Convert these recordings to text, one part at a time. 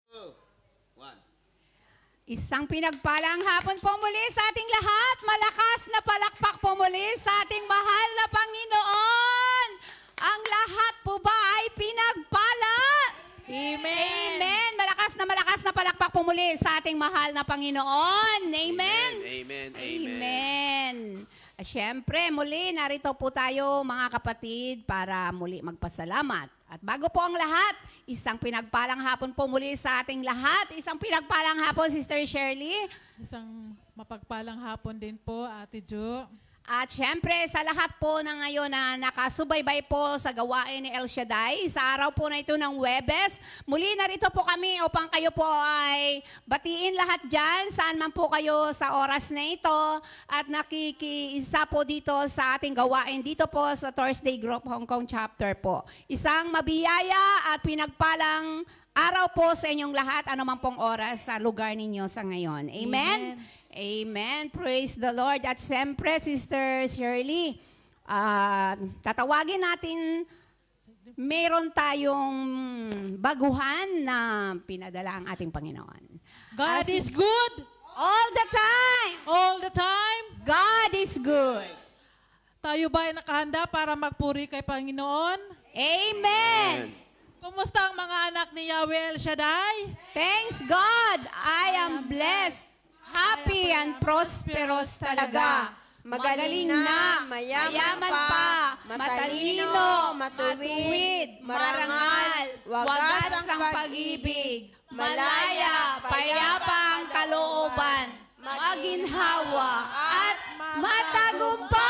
Two, one. Isang pinagpalang hapon po muli sa ating lahat. Malakas na palakpak po muli sa ating mahal na Panginoon. Ang lahat po ba ay pinagpala? Amen. Amen. Malakas na palakpak po muli sa ating mahal na Panginoon. Amen. Amen. Amen. Amen. At syempre, muli narito po tayo mga kapatid para muli magpasalamat. At bago po ang lahat, isang pinagpalang hapon po muli sa ating lahat. Isang pinagpalang hapon, Sister Shirley. Isang mapagpalang hapon din po, Ate Jo. At syempre, sa lahat po na ngayon na nakasubaybay po sa gawain ni El Shaddai, sa araw po na ito ng Huwebes, muli narito po kami upang kayo po ay batiin lahat dyan, saan man po kayo sa oras na ito, at nakikiisa po dito sa ating gawain dito po sa Thursday Group Hong Kong Chapter po. Isang mabiyaya at pinagpalang araw po sa inyong lahat, anuman pong oras sa lugar ninyo sa ngayon. Amen? Amen. Praise the Lord. At siyempre, Sister Shirley, tatawagin natin, meron tayong baguhan na pinadala ang ating Panginoon. God is good. All the time. All the time. God is good. Tayo ba ay nakahanda para magpuri kay Panginoon? Amen. Kumusta ang mga anak ni Yahweh El Shaddai? Thanks God, I am blessed. Happy and prosperous talaga. Magaling na, mayaman pa, matalino, matuwid, marangal, wagas ang pag-ibig, malaya, payapa ang kalooban, maginhawa, at matagumpay!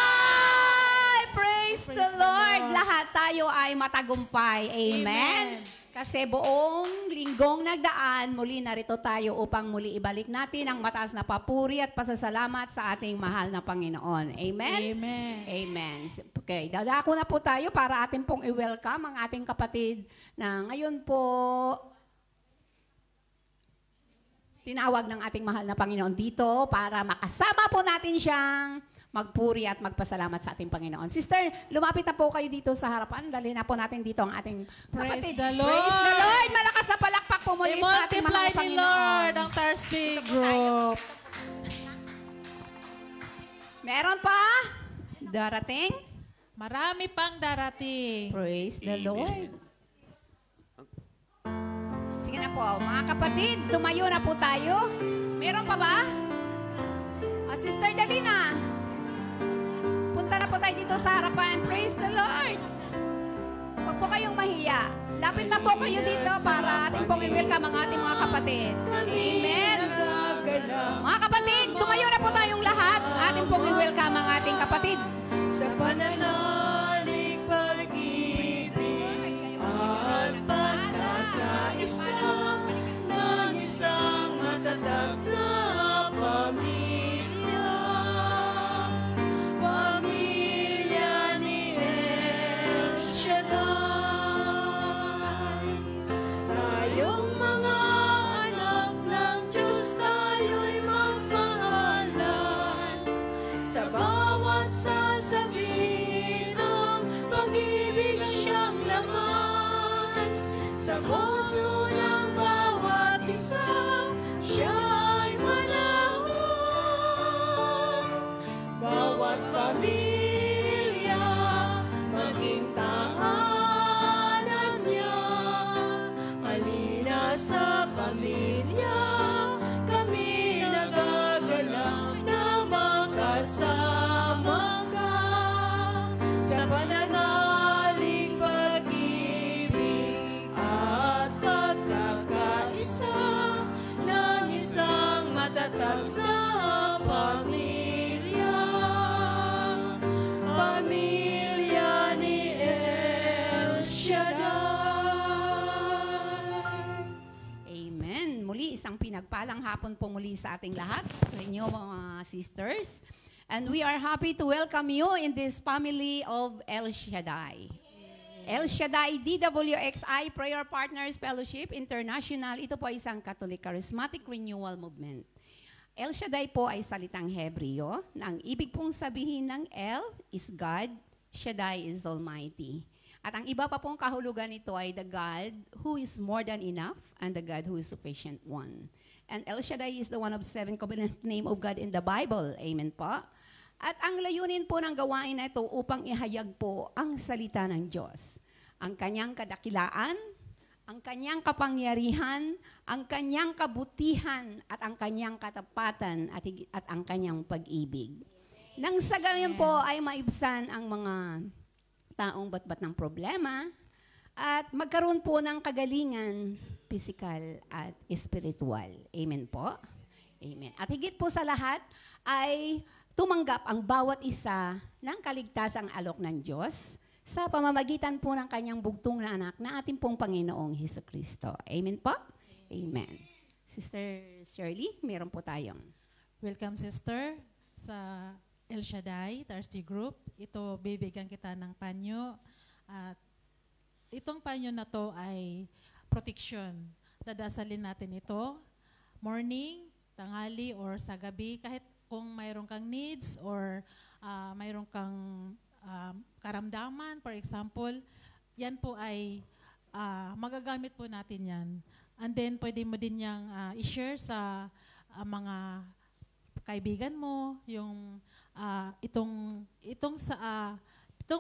Praise the Lord! Lahat tayo ay matagumpay. Amen? Kasi buong linggong nagdaan, muli narito tayo upang muli ibalik natin ang mataas na papuri at pasasalamat sa ating mahal na Panginoon. Amen? Amen. Amen. Okay, dadako na po tayo para ating pong i-welcome ang ating kapatid na ngayon po tinawag ng ating mahal na Panginoon dito para makasama po natin siyang magpuri at magpasalamat sa ating Panginoon. Sister, lumapit na po kayo dito sa harapan. Dali na po natin dito ang ating Praise kapatid. the Lord. Praise the Lord. Malakas na palakpak po muli sa ating mga I-multiply ni Panginoon. Lord ang Thursday Group. Meron pa? Darating? Marami pang darating. Praise the Lord. Sige na po, mga kapatid, tumayo na po tayo. Meron pa ba? Sister Dalina, punta na po tayo dito sa harapan. Praise the Lord. Huwag po kayong mahiya. Lapit na po kayo dito para ating pong i-welcome ang ating mga kapatid. Amen. Mga kapatid, tumayo na po tayong lahat. Ating pong i-welcome ang ating kapatid. Sa pananalig pag-ibig at pagkakaisa ng isang matatag na pamilya. Pamilya ni El Shaddai. Tayong mga anak ng Diyos, tayo'y magmahalan. Sa bawat sasabihin ng pag-ibig siyang laman. Sa puso ng bawat isa, siya ay manahon. Bawat pamilya, maging tahanan niya. Halina sa pamilya, kami nagagalak na makasama ka. Sa pananalig pag-ibig at pagkakaisa ng isang matatag na pamilya. Pamilya ni El Shaddai. Amen. Muli, isang pinagpalang hapon po muli sa ating lahat, sa inyo mga sisters. And we are happy to welcome you in this family of El Shaddai. El Shaddai DWXI Prayer Partners Fellowship International. Ito po ay isang Catholic Charismatic Renewal Movement. El Shaddai po ay salitang Hebreo na ang ibig pong sabihin ng El is God, Shaddai is Almighty. At ang iba pa pong kahulugan nito ay the God who is more than enough and the God who is sufficient one. And El Shaddai is the one of 7 covenant name of God in the Bible. Amen po. At ang layunin po ng gawain na ito upang ihayag po ang salita ng Diyos. Ang kanyang kadakilaan, ang kanyang kapangyarihan, ang kanyang kabutihan, at ang kanyang katapatan, at ang kanyang pag-ibig. Nang sa gayon po ay maibsan ang mga taong batbat ng problema at magkaroon po ng kagalingan, physical at spiritual. Amen po? Amen. At higit po sa lahat ay tumanggap ang bawat isa ng kaligtasang alok ng Diyos sa pamamagitan po ng kanyang bugtong na anak na ating pong Panginoong Hesukristo. Amen po? Amen. Sister Shirley, meron po tayong. Welcome, sister, sa El Shaddai Thirsty Group. Ito, bibigyan kita ng panyo. At itong panyo na to ay protection. Dadasalin natin ito morning, tanghali, or sa gabi. Kahit kung mayroon kang needs or mayroon kang karamdaman, for example, yan po ay magagamit po natin yan. And then, pwede mo din niyang i-share sa mga kaibigan mo, yung itong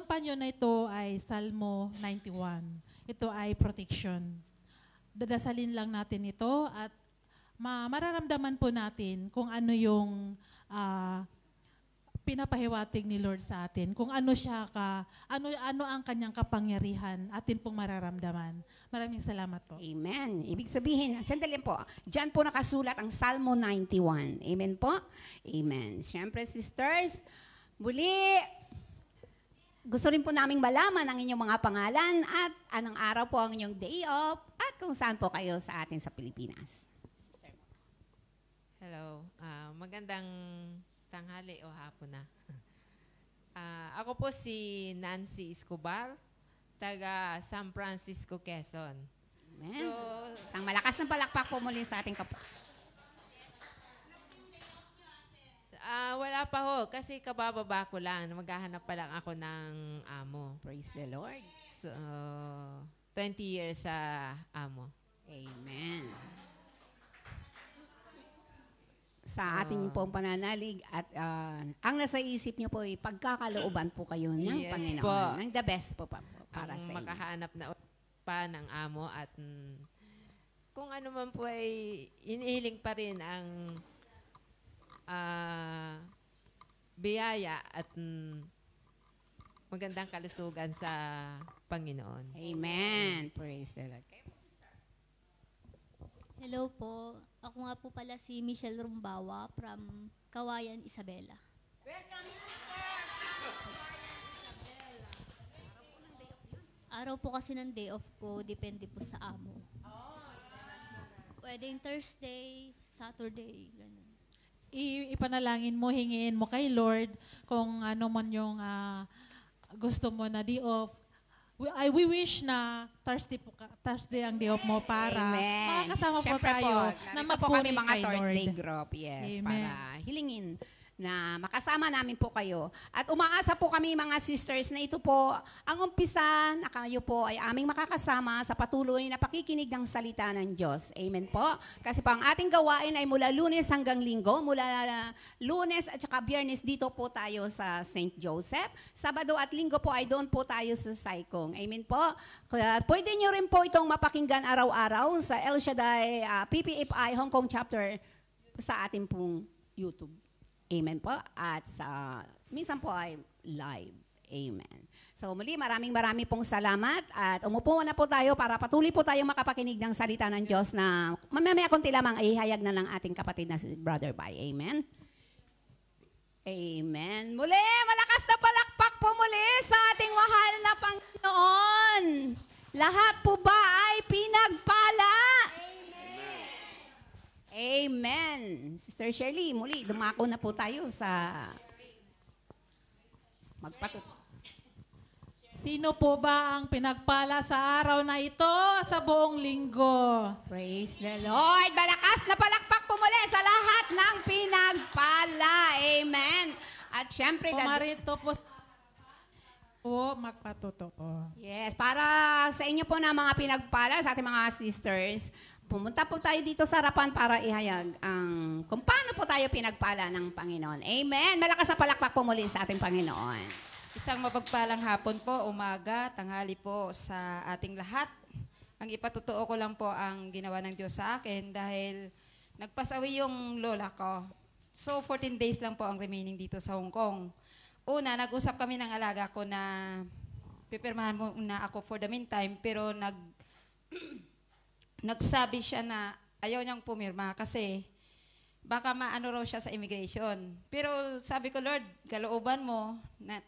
panyo na ito ay Salmo 91. Ito ay protection. Dadasalin lang natin ito at mararamdaman po natin kung ano yung pinapahiwatig ni Lord sa atin, kung ano ano ang kanyang kapangyarihan, atin pong mararamdaman. Maraming salamat po. Amen. Ibig sabihin, sandali po, dyan po nakasulat ang Salmo 91. Amen po? Amen. Siyempre, sisters, muli, gusto rin po naming malaman ang inyong mga pangalan at anong araw po ang inyong day off at kung saan po kayo sa atin sa Pilipinas. Hello. Magandang tanghali o hapon na. Ako po si Nancy Escobar, taga San Francisco, Quezon. Amen. So, isang malakas na palakpak po muli sa ating wala pa ho, kasi kabababa ko lang. Maghahanap pa lang ako ng amo. Praise the Lord. So, 20 years sa amo. Amen. Sa ating pong pananalig at ang nasa isip niyo po ay pagkakalooban po kayo ng Yes Panginoon. po. Ng the best po para Ang sa inyo. makahanap na pa ng amo at kung ano man po ay inihiling pa rin ang biyaya at magandang kalusugan sa Panginoon. Amen. Praise the Lord. Hello po. Ako nga po pala si Michelle Rumbawa from Kawayan, Isabela. Araw po kasi ng day off ko, depende po sa amo. Pwedeng Thursday, Saturday, ganun. Ipanalangin mo, hingiin mo kay Lord kung ano man yung gusto mo na day off. We wish na Thursday ang day off mo para Amen. makakasama po Siyempre tayo na narito po kami magpuri mga kay Thursday Lord. group. Yes, Amen. para hilingin na makasama namin po kayo. At umaasa po kami mga sisters na ito po ang umpisa na kayo po ay aming makakasama sa patuloy na pakikinig ng salita ng Diyos. Amen po. Kasi po ang ating gawain ay mula Lunes hanggang Linggo. Mula Lunes at saka Biyernes dito po tayo sa St. Joseph. Sabado at Linggo po ay doon po tayo sa Saikong. Amen po. Kaya pwede nyo rin po itong mapakinggan araw-araw sa El Shaddai PPFI Hong Kong chapter sa ating pong YouTube. Amen po. At minsan po ay live. Amen. So muli, maraming pong salamat at umupo na po tayo para patuloy po tayong makapakinig ng salita ng Diyos na mamaya konti lamang ay ihayag na ng ating kapatid na si Brother Bai. Amen. Amen. Muli, malakas na palakpak po muli sa ating mahal na Panginoon. Lahat po ba ay pinagpala? Amen. Sister Shirley, muli, dumako na po tayo sa Sino po ba ang pinagpala sa araw na ito sa buong linggo? Praise the Lord. Malakas na palakpak po muli sa lahat ng pinagpala. Amen. At syempre, Pumarito po po magpatotoo. Yes, para sa inyo po na mga pinagpala, sa ating mga sisters, pumunta po tayo dito sa harapan para ihayag ang kung paano po tayo pinagpala ng Panginoon. Amen. Malakas na palakpak po muli sa ating Panginoon. Isang mapagpalang hapon po, umaga, tanghali po sa ating lahat. Ang ipatutuo ko lang po ang ginawa ng Diyos sa akin dahil nagpasawi yung lola ko. So, 14 days lang po ang remaining dito sa Hong Kong. Una, nag-usap kami ng alaga ko na pipirmahan mo na ako for the meantime, pero nagsabi siya na ayaw niyang pumirma kasi baka maano raw siya sa immigration. Pero sabi ko, Lord, kalooban mo na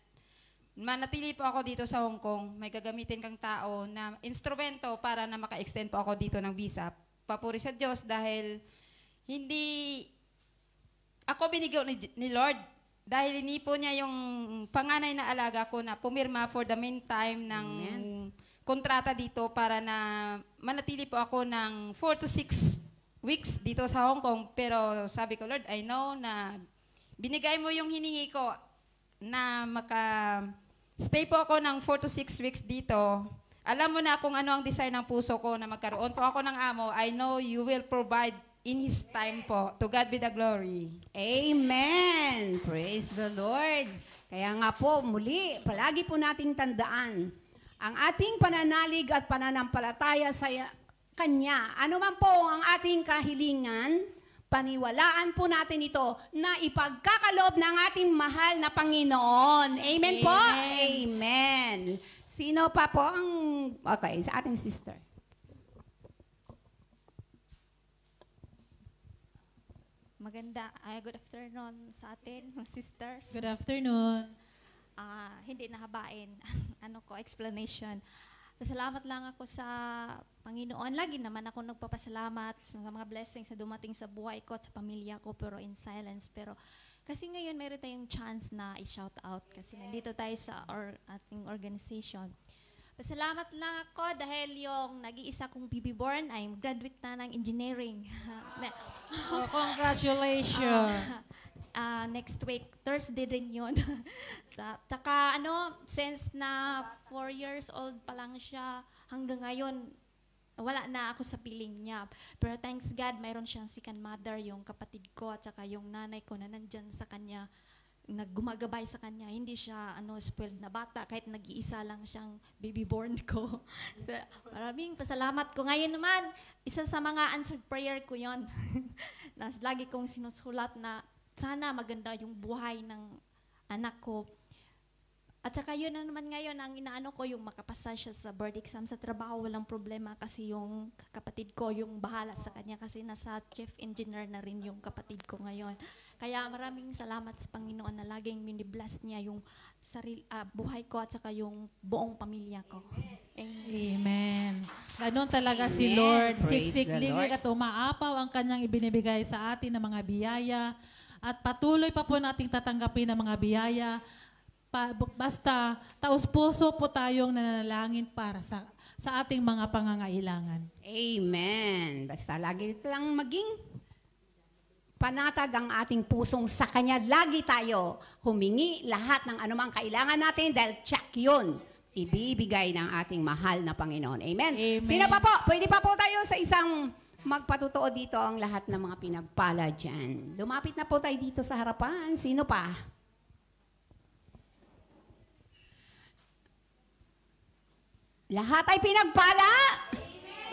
manatili po ako dito sa Hong Kong, may gagamitin kang tao na instrumento para na maka-extend po ako dito ng visa. Papuri sa Diyos dahil hindi ako binigyan ni Lord dahil inipo niya yung panganay na alaga ko na pumirma for the meantime ng kontrata dito para na manatili po ako ng 4 to 6 weeks dito sa Hong Kong. Pero sabi ko, Lord, I know na binigay mo yung hiningi ko na stay po ako ng 4 to 6 weeks dito. Alam mo na kung ano ang desire ng puso ko na magkaroon po ako ng amo. I know you will provide in His time po. To God be the glory. Amen. Praise the Lord. Kaya nga po, muli, palagi po nating tandaan ang ating pananalig at pananampalataya sa Kanya. Ano man po ang ating kahilingan, paniwalaan po natin ito na ipagkakaloob ng ating mahal na Panginoon. Amen po? Amen. Sino pa po ang... Okay, sa ating sister. Good afternoon sa atin, mga sisters. Good afternoon. Hindi nahabain ang explanation. Pasalamat lang ako sa Panginoon. Lagi naman ako nagpapasalamat sa mga blessings na dumating sa buhay ko at sa pamilya ko, pero in silence. Pero kasi ngayon mayroon tayong chance na i-shout out kasi nandito tayo sa ating organization. Pasalamat lang ako dahil yung nag-iisa kong baby born, I'm graduate na ng engineering. Oh, congratulations. Next week, Thursday din yun. Tsaka since na 4 years old pa lang siya, hanggang ngayon, wala na ako sa piling niya. Pero thanks God, mayroon siyang second mother, yung kapatid ko, at saka yung nanay ko na nandyan sa kanya, naggumagabay sa kanya. Hindi siya spoiled na bata, kahit nag-iisa lang siyang baby born ko. Maraming pasalamat ko. Ngayon naman, isa sa mga answered prayer ko yon. Lagi kong sinusulat na sana maganda yung buhay ng anak ko. At saka yun na naman ngayon, ang inaano ko, yung makapasa siya sa board exam sa trabaho, walang problema kasi yung kapatid ko, yung bahala sa kanya kasi nasa chief engineer na rin yung kapatid ko ngayon. Kaya maraming salamat sa Panginoon na laging mini-bless niya yung buhay ko at saka yung buong pamilya ko. Amen. Ganon talaga si Amen. Lord. Praise Siksik the lilig Lord. at umaapaw ang kanyang ibinibigay sa atin ng mga biyaya. At patuloy pa po nating tatanggapin ang mga biyaya. Basta taos-puso po tayong nananalangin para sa ating mga pangangailangan. Amen. Basta lagi lang maging panatag ang ating pusong sa Kanya. Lagi tayo humingi lahat ng anumang kailangan natin dahil check yun. Ibibigay ng ating mahal na Panginoon. Amen. Amen. Sino pa po? Pwede pa po tayo sa isang magpatutuo dito ang lahat ng mga pinagpala dyan. Lumapit na po tayo dito sa harapan. Sino pa? Lahat ay pinagpala?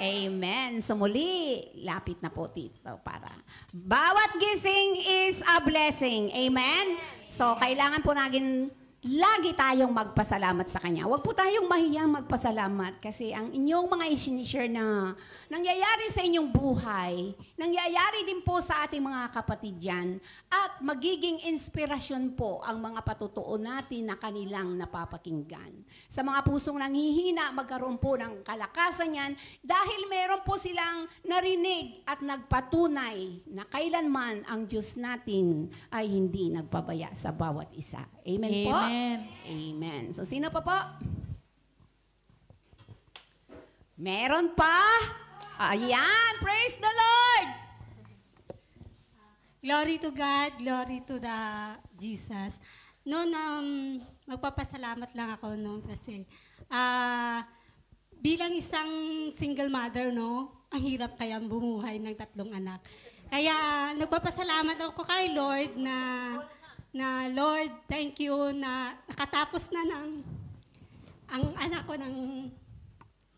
Amen. So muli, lapit na po dito para. Bawat gising is a blessing. Amen? So kailangan po natin lagi tayong magpasalamat sa Kanya. Huwag po tayong mahiyang magpasalamat kasi ang inyong mga isinishare na nangyayari sa inyong buhay, nangyayari din po sa ating mga kapatid dyan at magiging inspirasyon po ang mga patutuo natin na kanilang napapakinggan. Sa mga pusong nanghihina, magkaroon po ng kalakasan yan dahil meron po silang narinig at nagpatunay na kailanman ang Diyos natin ay hindi nagpabaya sa bawat isa. Amen po? Amen. Amen. So, sino pa po? Meron pa? Ayan, praise the Lord! Glory to God, glory to the Jesus. Noon, magpapasalamat lang ako, no? Kasi, bilang isang single mother, no? Ang hirap kaya bumuhay ng 3 anak. Kaya, nagpapasalamat ako kay Lord na Lord, thank you na nakatapos na ang anak ko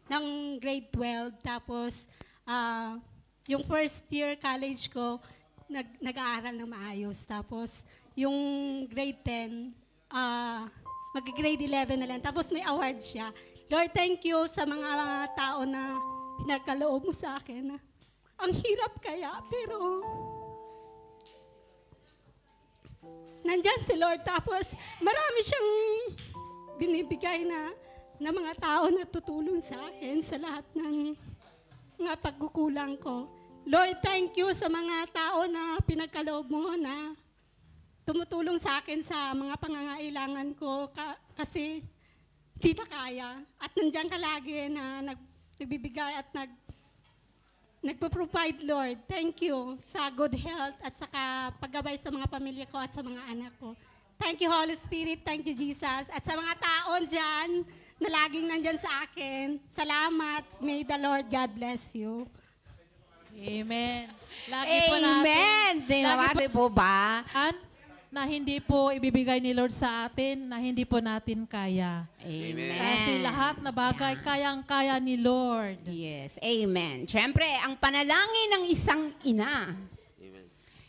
ng grade 12. Tapos, yung first year college ko, nag-aaral na maayos. Tapos, yung grade 10, mag-grade 11 na lang. Tapos may award siya. Lord, thank you sa mga tao na pinagkaloob mo sa akin. Ang hirap kaya, pero nandyan si Lord. Tapos marami siyang binibigay na mga tao na tutulong sa akin sa lahat ng mga pagkukulang ko. Lord, thank you sa mga tao na pinagkaloob mo na tumutulong sa akin sa mga pangangailangan ko kasi di na kaya. At nandiyan ka lagi na nagbibigay at nagpo-provide, Lord. Thank you sa good health at saka paggabay sa mga pamilya ko at sa mga anak ko. Thank you, Holy Spirit. Thank you, Jesus. At sa mga taon dyan na laging nandyan sa akin, salamat. May the Lord God bless you. Amen. Lagi po natin. Amen! Dinawati po ba? Na hindi po ibibigay ni Lord sa atin, na hindi po natin kaya. Amen. Kasi lahat na bagay, kayang-kaya ni Lord. Yes, amen. Siyempre, ang panalangin ng isang ina,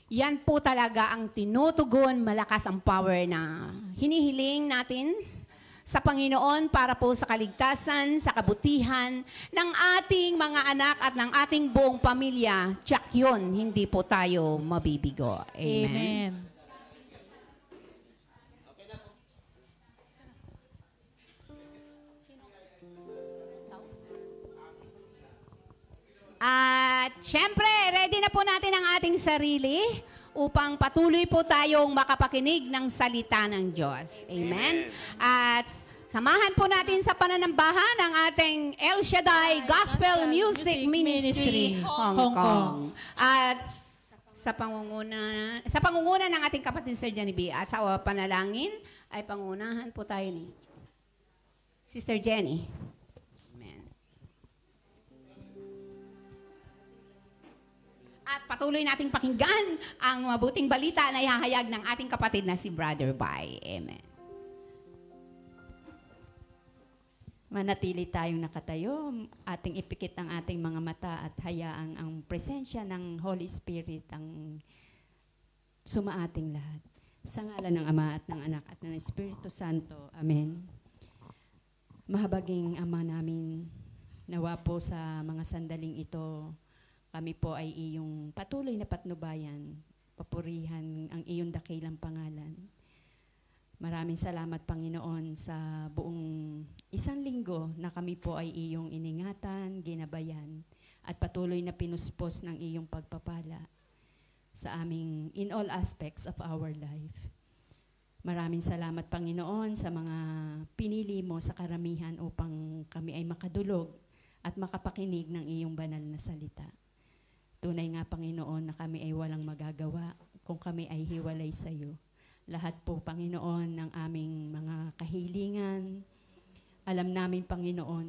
yan po talaga ang tinutugon, malakas ang power na hinihiling natin sa Panginoon para po sa kaligtasan, sa kabutihan ng ating mga anak at ng ating buong pamilya. Tiyak yun, hindi po tayo mabibigo. Amen. Amen. At syempre, ready na po natin ang ating sarili upang patuloy po tayong makapakinig ng salita ng Diyos. Amen? At samahan po natin sa pananambahan ang ating El Shaddai Gospel Music Ministry, Hong Kong. At sa pangunguna ng ating kapatid Sir Jenny B. At sa panalangin ay pangunahan po tayo ni Sister Jenny. At patuloy nating pakinggan ang mabuting balita na ihahayag ng ating kapatid na si Brother Bai. Amen. Manatili tayong nakatayo, ating ipikit ang ating mga mata at hayaang ang presensya ng Holy Spirit ang sumaating lahat. Sa ngalan ng Ama at ng Anak at ng Espiritu Santo. Amen. Mahabaging Ama namin, nawa po sa mga sandaling ito, kami po ay iyong patuloy na patnubayan, papurihan ang iyong dakilang pangalan. Maraming salamat, Panginoon, sa buong 1 linggo na kami po ay iyong iningatan, ginabayan, at patuloy na pinuspos ng iyong pagpapala sa aming in all aspects of our life. Maraming salamat, Panginoon, sa mga pinili mo sa karamihan upang kami ay makadulog at makapakinig ng iyong banal na salita. Tunay nga, Panginoon, na kami ay walang magagawa kung kami ay hiwalay sa iyo. Lahat po, Panginoon, ng aming mga kahilingan, alam namin, Panginoon,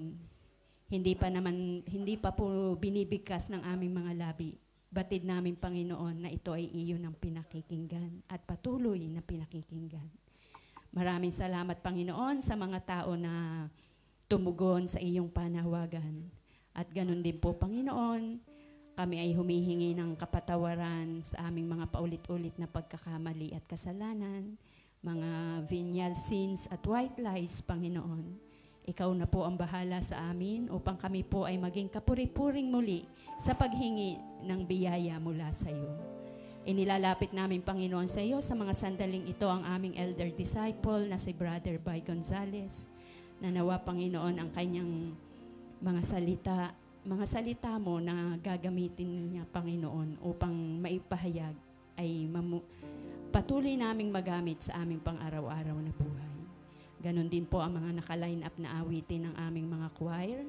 hindi pa po binibigkas ng aming mga labi. Batid namin, Panginoon, na ito ay iyo ng pinakikinggan at patuloy na pinakikinggan. Maraming salamat, Panginoon, sa mga tao na tumugon sa iyong panawagan. At ganun din po, Panginoon, kami ay humihingi ng kapatawaran sa aming mga paulit-ulit na pagkakamali at kasalanan, mga venial sins at white lies, Panginoon. Ikaw na po ang bahala sa amin upang kami po ay maging kapuri-puring muli sa paghingi ng biyaya mula sa iyo. Inilalapit namin, Panginoon, sa iyo sa mga sandaling ito ang aming elder disciple na si Brother Bai Gonzales, na nawa, Panginoon, ang kanyang mga salita mo na gagamitin niya, Panginoon, upang maipahayag ay patuloy naming magamit sa aming pang-araw-araw na buhay. Ganon din po ang mga naka-line up na awitin ng aming mga choir,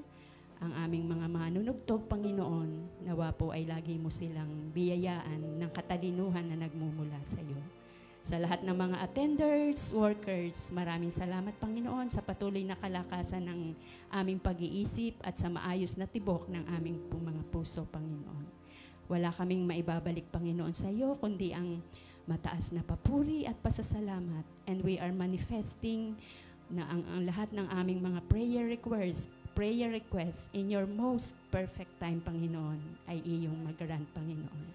ang aming mga manunugtog, Panginoon, nawa po ay lagi mo silang biyayaan ng katalinuhan na nagmumula sa iyo. Sa lahat ng mga attenders, workers, maraming salamat, Panginoon, sa patuloy na kalakasan ng aming pag-iisip at sa maayos na tibok ng aming mga puso, Panginoon. Wala kaming maibabalik, Panginoon, sa iyo, kundi ang mataas na papuri at pasasalamat. And we are manifesting na ang lahat ng aming mga prayer requests in your most perfect time, Panginoon, ay iyong mag-grant, Panginoon.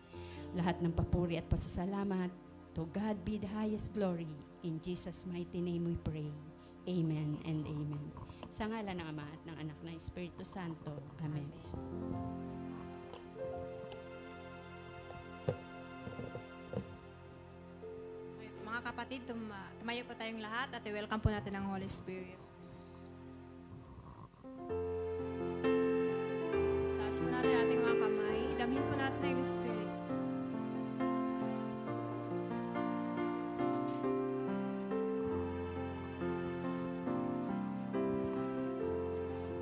Lahat ng papuri at pasasalamat, to God be the highest glory. In Jesus' mighty name we pray. Amen and amen. Sa ngalan ng Ama at ng Anak na Espiritu Santo. Amen. Mga kapatid, tumayo po tayong lahat at i-welcome po natin ang Holy Spirit. Taas po natin ating mga kamay. Damhin po natin ang Spirit.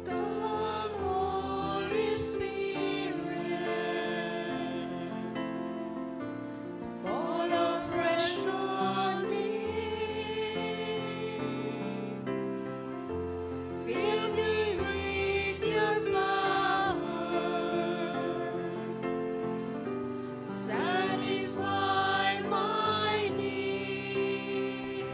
Come, Holy Spirit, fall afresh on me. Fill me with your power. Satisfy my needs.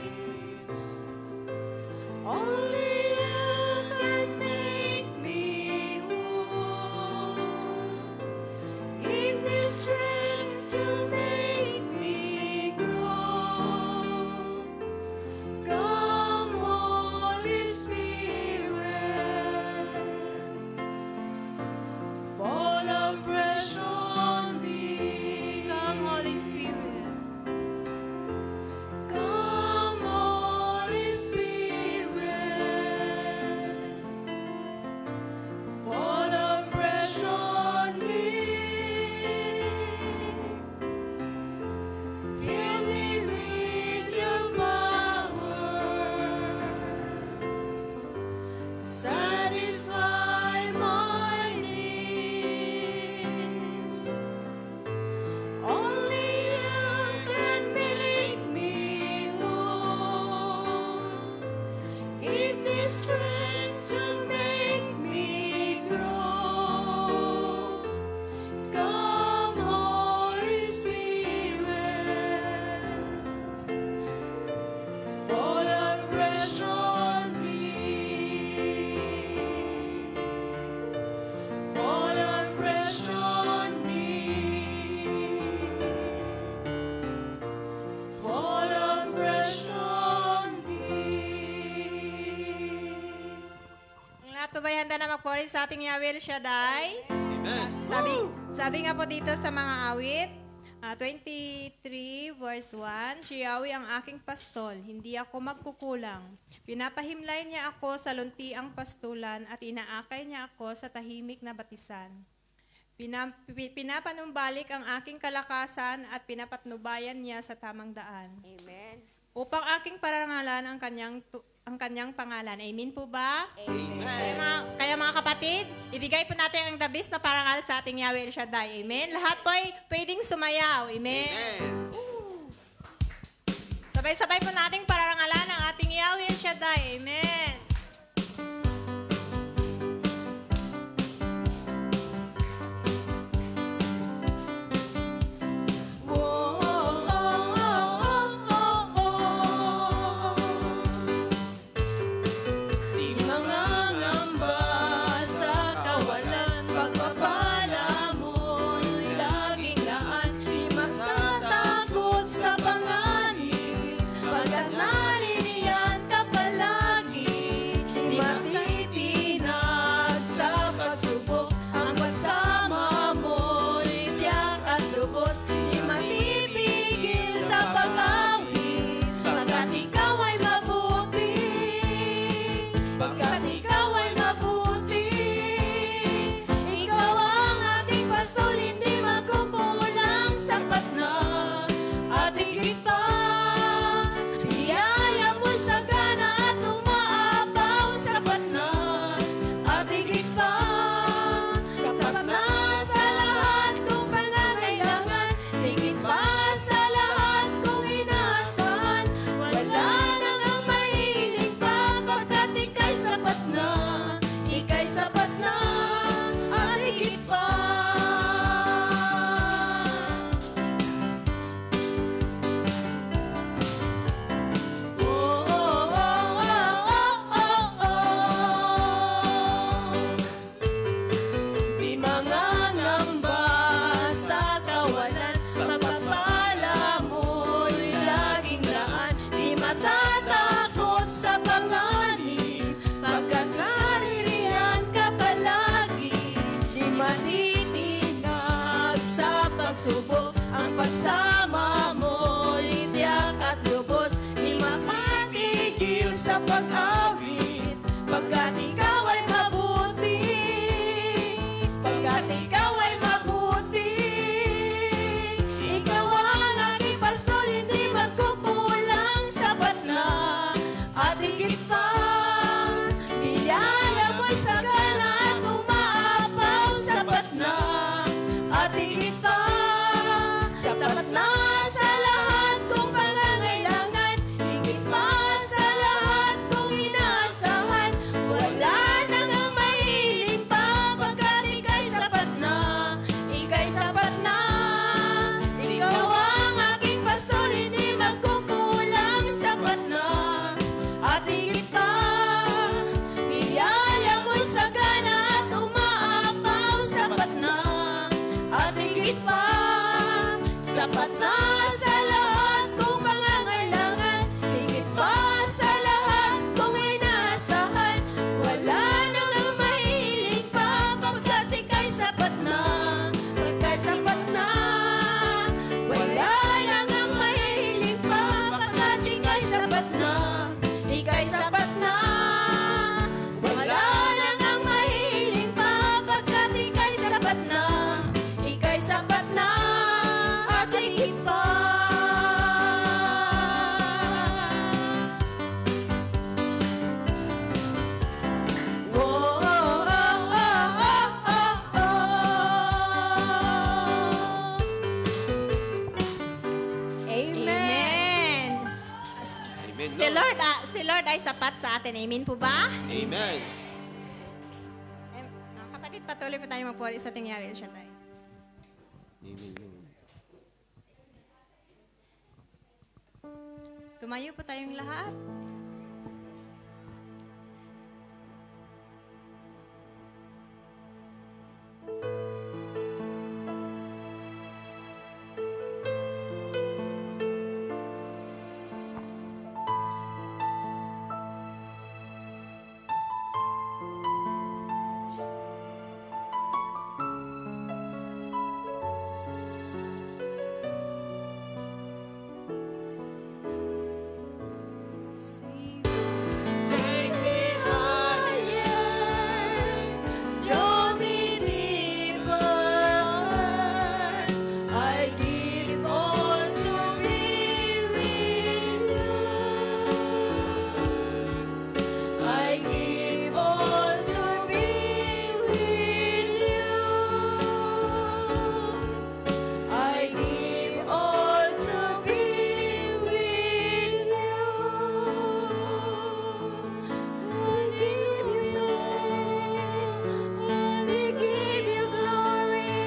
Only you can make me whole. Give me strength to make me grow. Come, Holy Spirit, fall afresh on me. Come, Holy Spirit. Come, Holy Spirit, fall afresh on me. Fill me with your power. Satisfy my needs. Only you can make me whole. Give me strength to make me grow. Come, Holy Spirit, fall afresh on me. Fall afresh on me. Fall afresh on me. Ang lahat po ba'y handa na magpuri sa ating Yahweh El Shaddai? Sabi nga po dito sa mga awit, 23 verse 1, Si Yahweh ang aking pastol, hindi ako magkukulang. Pinapahimlay niya ako sa luntiang pastulan at inaakay niya ako sa tahimik na batisan. Pinapanumbalik ang aking kalakasan at pinapatnubayan niya sa tamang daan. Amen. Upang aking parangalan ang kanyang pangalan. Amen po ba? Amen. Kaya mga kapatid, ibigay po natin ang the best na parangal sa ating Yahweh El Shaddai. Amen? Lahat po ay pwedeng sumayaw. Amen? Sabay-sabay po nating parangalan ang ating Yahweh El Shaddai. Amen? Di mangangamba sa kawalan, pagpapala mo'y laging laan. Di matatakot sa panganib, pagkat naririyan ka palagi. Di matitinag sa pagsubok, ang pagsama mo'y tiyak at lubos. Di matipigil sa pag-awit, pagkat ikaw ay mabuti. Pagkat ikaw ay mabuti. Ikaw ang ating pastol, hindi magkukulang. Sapat na at higit pa. Biyaya mo sagana at umaapaw. Sapat na at higit pa. Sapat na sa lahat kong pangangailangan. Higit pa sa lahat kong inaasahan. lahat sa atin. Amen po ba? Amen. Kapatid, patuloy po tayo magpuri sa ating Yahweh El Shaddai. Amen. Tumayo po tayong lahat. Take me higher, draw me deeper. I give all to be with you. I give all to be with you. I give all to be with you. We give you glory,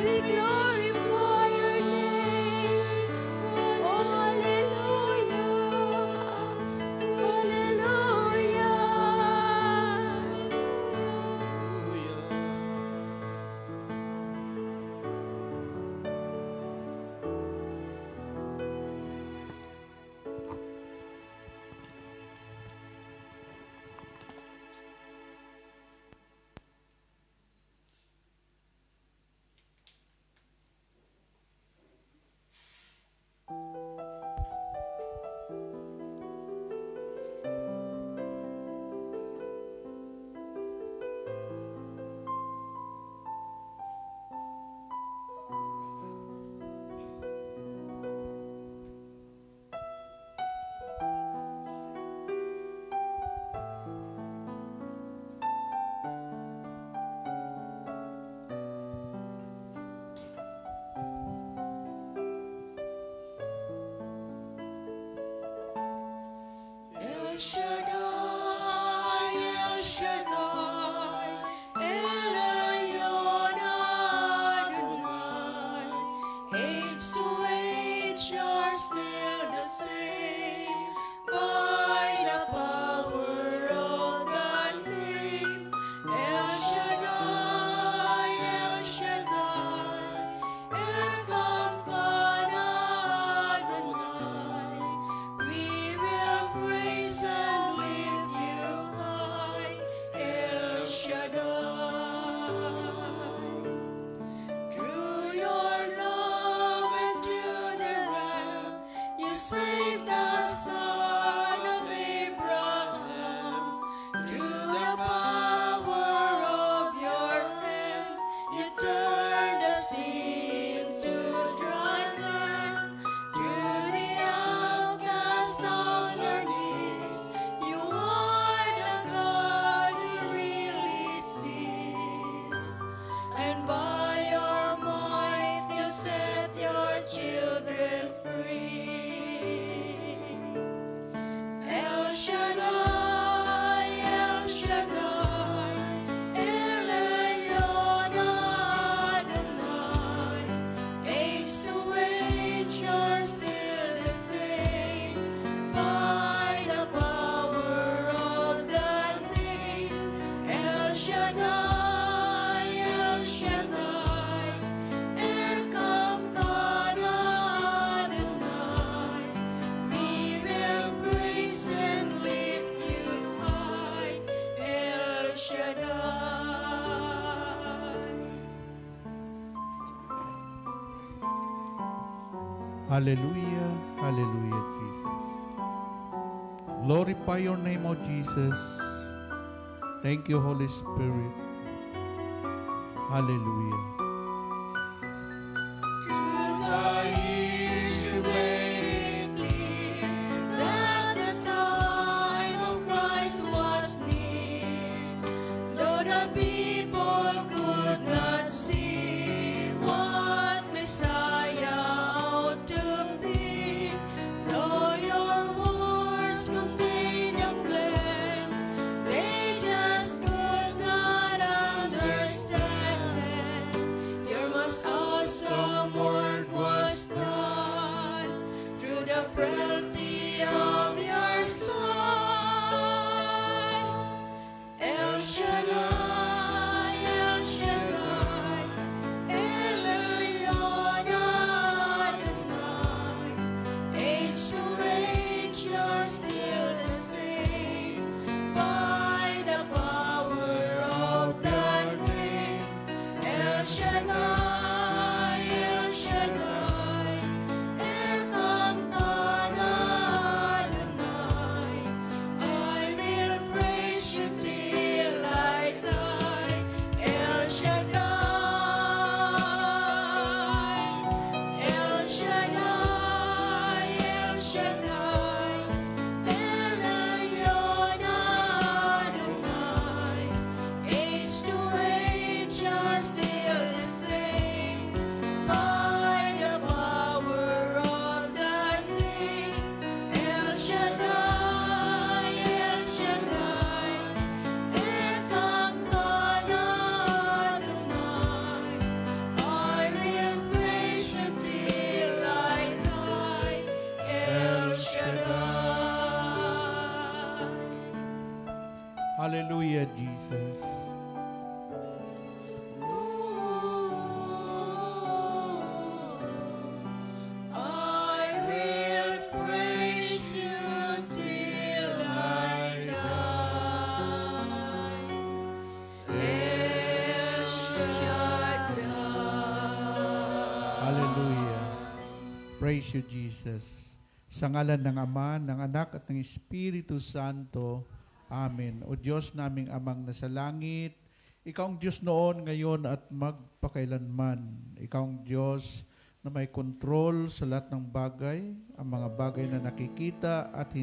we glorify your name. Hallelujah, El Shaddai, El Shaddai, El Elyon Adonai. Age to age, you're still the same by the power of the name. El Shaddai, El Shaddai, Elkamkan Adonai. We will praise and lift you high, El Shaddai. Through your love and through the ram, you saved the son of Abraham. Through the power of your hand, you turned the sea into dry land. Through the outcast on our knees, you are the God who really sees. And by your might, you set your children free. El Shaddai, El Shaddai, El Elyon Adonai. Age to age, you're still the same by the power of the name. El Shaddai, El Shaddai, Elkamkan Adonai. We will praise and lift you high, El Shaddai. Hallelujah, hallelujah, Jesus. Glorify your name, O Jesus. Thank you, Holy Spirit. Hallelujah. Through the years you made it clear that the time of Christ was near. Though the people could not see what Messiah ought to be, though your words contain the Hallelujah, Jesus. I will praise you till I die. El Shaddai. Hallelujah. Praise you, Jesus. Sa ngalan ng Ama, ng Anak, at ng Espiritu Santo. Amen. O Diyos naming Amang nasa langit, Ikaw ang Diyos noon, ngayon, at magpakailanman. Ikaw ang Diyos na may kontrol sa lahat ng bagay, ang mga bagay na nakikita at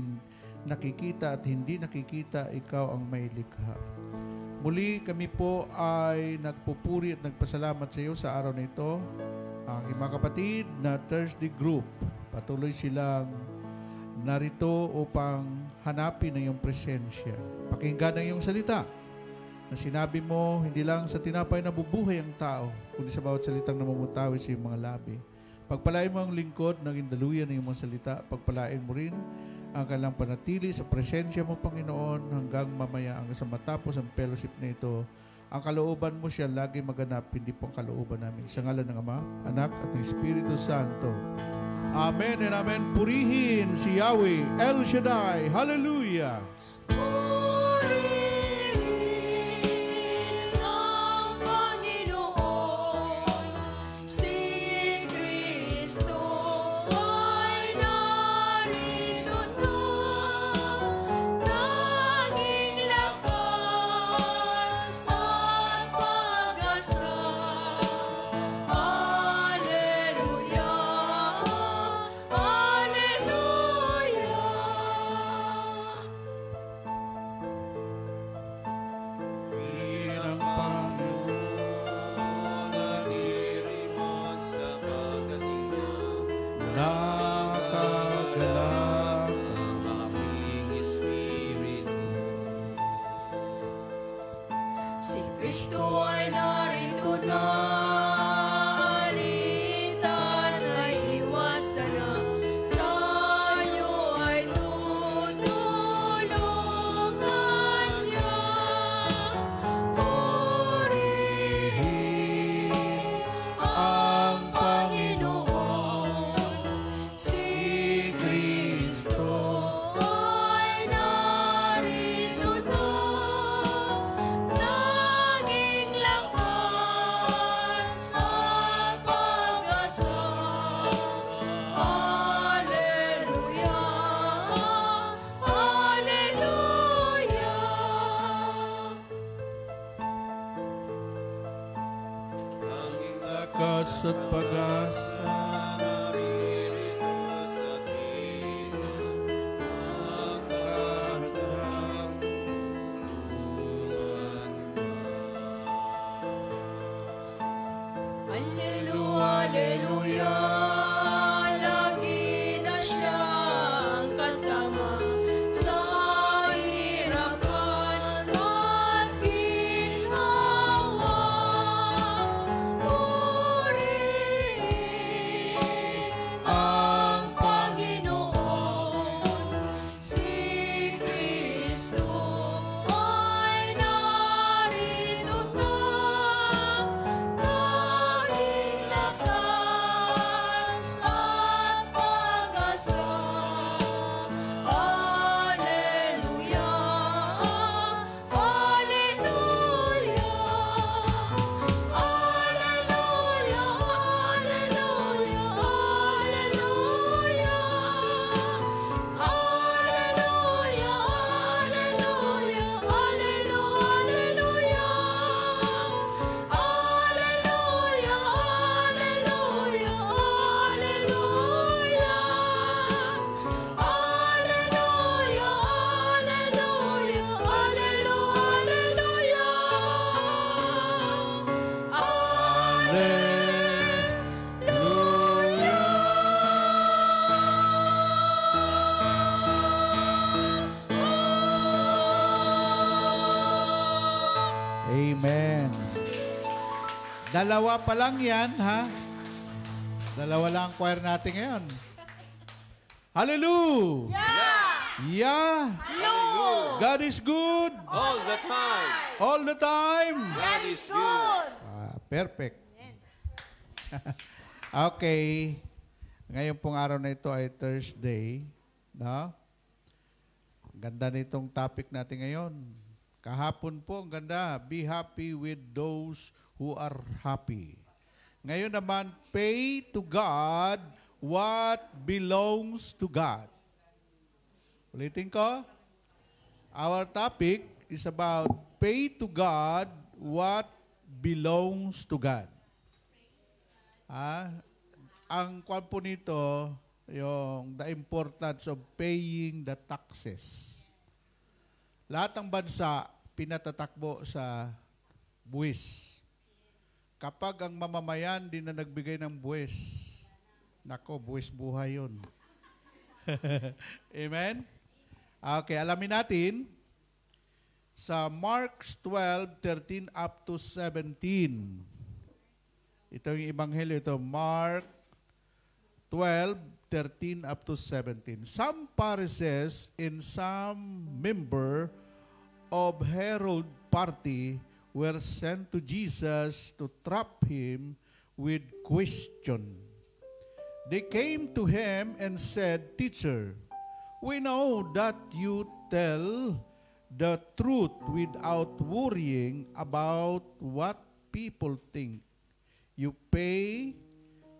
hindi nakikita, Ikaw ang may likha. Muli kami po ay nagpupuri at nagpasalamat sa iyo sa araw na ito. Ang mga kapatid na Thursday Group, patuloy silang narito upang hanapin ang iyong presensya. Pakinggan ang iyong salita na sinabi mo, hindi lang sa tinapay na bubuhay ang tao, kundi sa bawat salitang namumutawi sa iyong mga labi. Pagpalain mo ang lingkod ng indaluyan ng iyong mga salita. Pagpalain mo rin ang kanilang panatili sa presensya mo, Panginoon, hanggang mamaya, hanggang sa matapos ang fellowship na ito. Ang kalooban mo siya lagi maganap, hindi po ang kalooban namin. Sa ngalan ng Ama, Anak, at ng Espiritu Santo. Amen and amen. Purihin si Yahweh, El Shaddai. Hallelujah. Purihin ang Panginoon, si Kristo ay narito na, naging lakas at pag-asa. Hallelujah, hallelujah. Purihin ang Panginoon, Nalirimot sa pagdating niya, nakagalak. ang aking espiritu. Si Kristo ay narito na, alitan ay iwasan na, tayo ay tutulungan niya. Purihin ang Panginoon, si Kristo ay narito na, naging lakas at pag-asa. Hallelujah, hallelujah. Tanging Lakas at pag-asa. naririto sa tila, nakahandang tulungan Hallelujah, hallelujah. Lagi na siyang kasama sa hirapan at ginhawa. Purihin ang Panginoon, si Kristo ay narito na, naging lakas at pag-asa. Hallelujah, hallelujah. Hallelujah, hallelujah, hallelujah. Hallelujah, hallelujah, hallelujah. Hallelujah, hallelujah, hallelujah. Hallelujah, Amen. Dalawa pa lang yan, ha? Dalawa lang ang choir natin ngayon. Hallelujah! Yeah! God is good. All the time. All the time. God is good. Perfect. Okay. Ngayon pong araw na ito ay Thursday. No? Ganda nitong topic natin ngayon. Kahapon po, ang ganda. Be happy with those who are happy. Ngayon naman, pay to God what belongs to God. Ulitin ko. Our topic is about pay to God what belongs to God. Ang kwan po nito, yung the importance of paying the taxes. Lahat ng bansa, pinatatakbo sa buwis. Kapag ang mamamayan din na nagbigay ng buwis, nako, buwis buhay yun. Amen? Okay, alamin natin sa Mark 12:13 up to 17. Ito yung ebanghelyo ito, Mark 12:13 up to 17. Some Pharisees and some member of Herod party were sent to Jesus to trap him with question. They came to him and said, "Teacher, we know that you tell the truth without worrying about what people think. You pay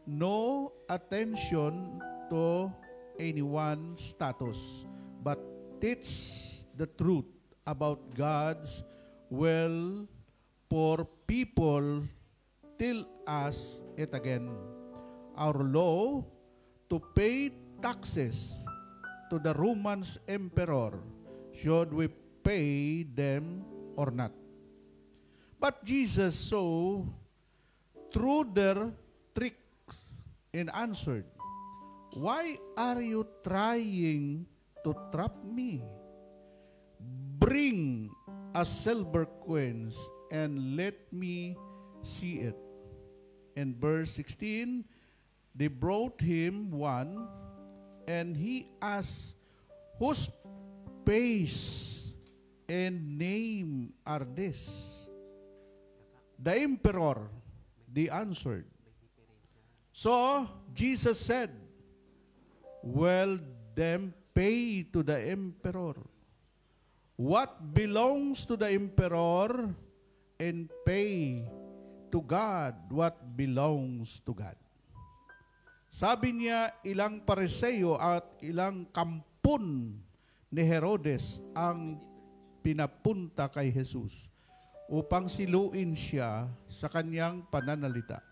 no attention to anyone's status, but teach the truth about God's will for people. Tell us it again. Our law to pay taxes to the Roman emperor, should we pay them or not?" But Jesus saw through their tricks and answered, "Why are you trying to trap me? Bring a silver coins and let me see it." In verse 16, they brought him one, and he asked, "Whose face and name are this?" "The emperor," they answered. So Jesus said, "Well, then pay to the emperor what belongs to the emperor, and pay to God what belongs to God." Sabi niya, ilang Pariseo at ilang kampon ni Herodes ang pinapunta kay Jesus upang siluin siya sa kanyang pananalita.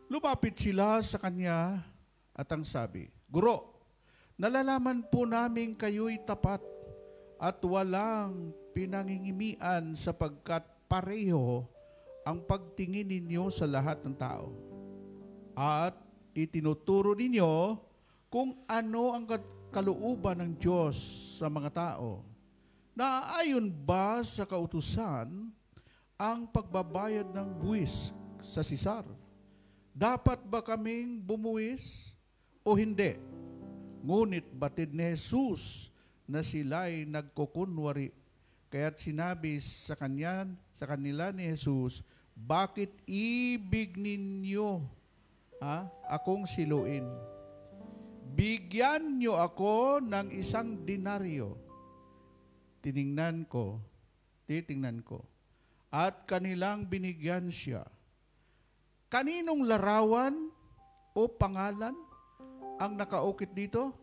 Lumapit sila sa kanya at ang sabi, "Guro, nalalaman po namin kayo'y tapat at walang pinangingimian sapagkat pareho ang pagtingin ninyo sa lahat ng tao. At itinuturo ninyo kung ano ang kalooban ng Diyos sa mga tao. Naaayon ba sa kautusan ang pagbabayad ng buwis sa Sisar? Dapat ba kaming bumuwis o hindi?" Ngunit batid ni Jesus na sila'y nagkukunwari, kaya't sinabi sa kanila ni Jesus, "Bakit ibig ninyo akong siluin? Bigyan nyo ako ng 1 denaryo. Titingnan ko. At kanilang binigyan siya. Kaninong larawan o pangalan ang nakaukit dito?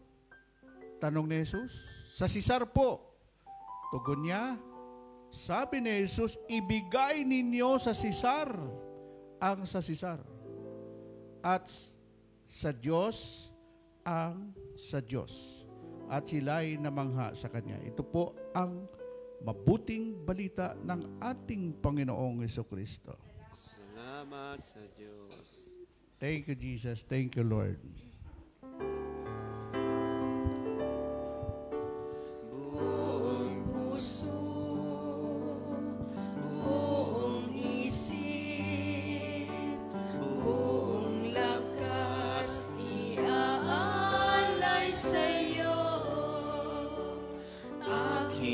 Tanong ni Jesus. Sa Sisar po. Tugon niya, sabi ni Jesus, ibigay ninyo sa Sisar ang sa Sisar. At sa Diyos ang sa Diyos. At sila'y namangha sa Kanya. Ito po ang mabuting balita ng ating Panginoong Jesucristo. Salamat sa Diyos. Thank you, Jesus. Thank you, Lord. Buong puso, buong isip, buong lakas, iaalay sa'yo. Aking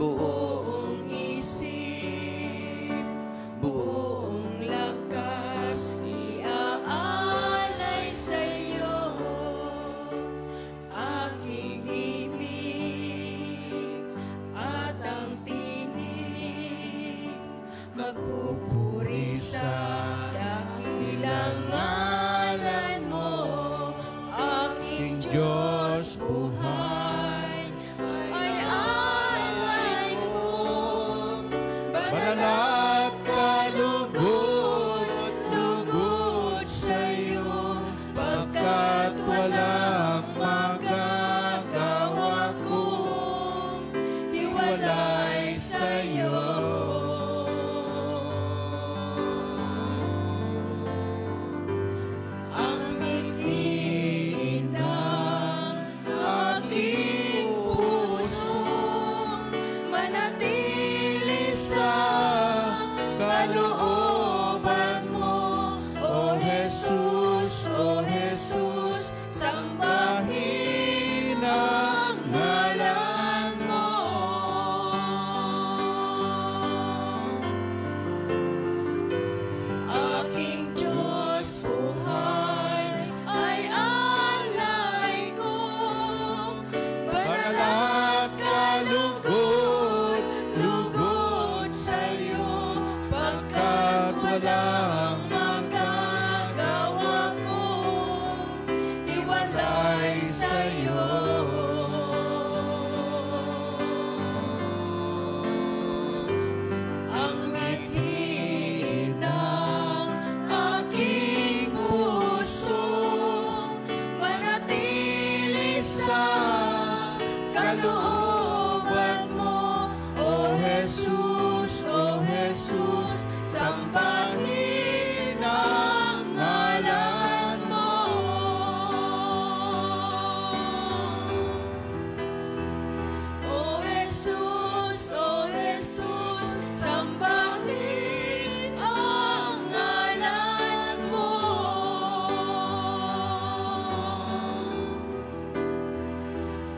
buong isip, buong lakas, iaalay sa'yo aking ibig at ang tinig, magpupuri sa dakilang ngalan mo, aking Diyos buhay, ay alay ko, banal at kalugod, lugod sa'yo, pagkat walang magagawa kong hiwalay sa'yo. Ang mithiin ng aking puso, manatili sa kalooban mo, O Jesus, O Jesus, sambahin ang ngalan mo. Aking Diyos buhay, ay alay ko, banal at kalugod, lugod sa'yo, pagkat walang magagawa kong iwalay sa'yo. Ang mithiin ng aking puso, manatili sa kalooban mo, O Jesus, O Jesus, sambahin ang ngalan mo. O Jesus, O Jesus, sambahin ang ngalan mo.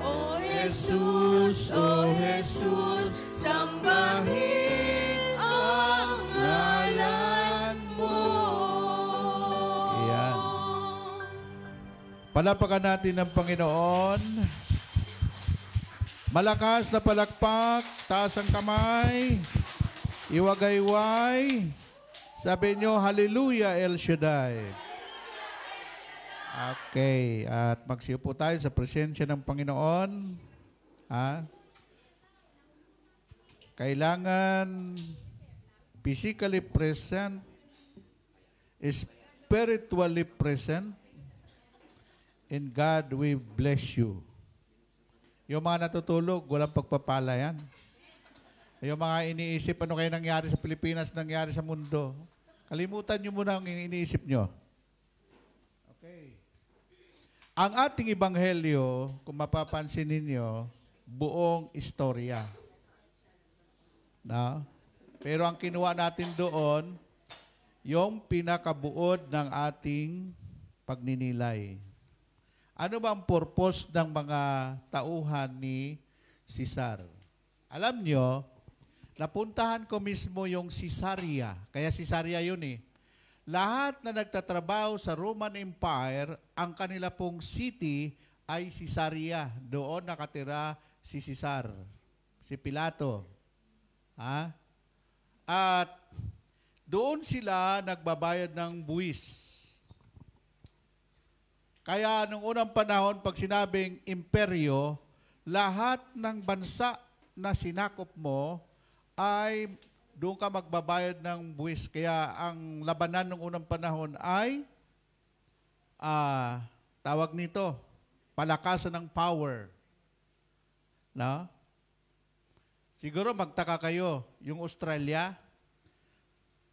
O Jesus, O Jesus, sambahin ang ngalan mo. Ayan. Palapakan natin ang Panginoon. Malakas na palakpak, taas ang kamay, iwagayway. Sabi nyo, Hallelujah, El Shaddai. Okay, at magsiupo tayo sa presensya ng Panginoon. Kailangan physically present, spiritually present, and God will bless you. Yung mga natutulog, walang pagpapala yan. Yung mga iniisip, ano kayo nangyari sa Pilipinas, nangyari sa mundo. Kalimutan nyo muna ang iniisip nyo. Okay. Ang ating ebanghelyo, kung mapapansin ninyo, buong istorya. Na? Pero ang kinuha natin doon, yung pinakabuod ng ating pagninilay. Ano ba ang purpose ng mga tauhan ni Caesar? Alam nyo, napuntahan ko mismo yung Caesarea. Kaya Caesarea yun eh. Lahat na nagtatrabaho sa Roman Empire, ang kanila pong city ay Caesarea. Doon nakatira si Caesar, si Pilato. At doon sila nagbabayad ng buwis. Kaya nung unang panahon, pag sinabing imperyo, lahat ng bansa na sinakop mo ay doon ka magbabayad ng buwis. Kaya ang labanan nung unang panahon ay tawag nito, palakasan ng power. No? Siguro magtaka kayo, yung Australia,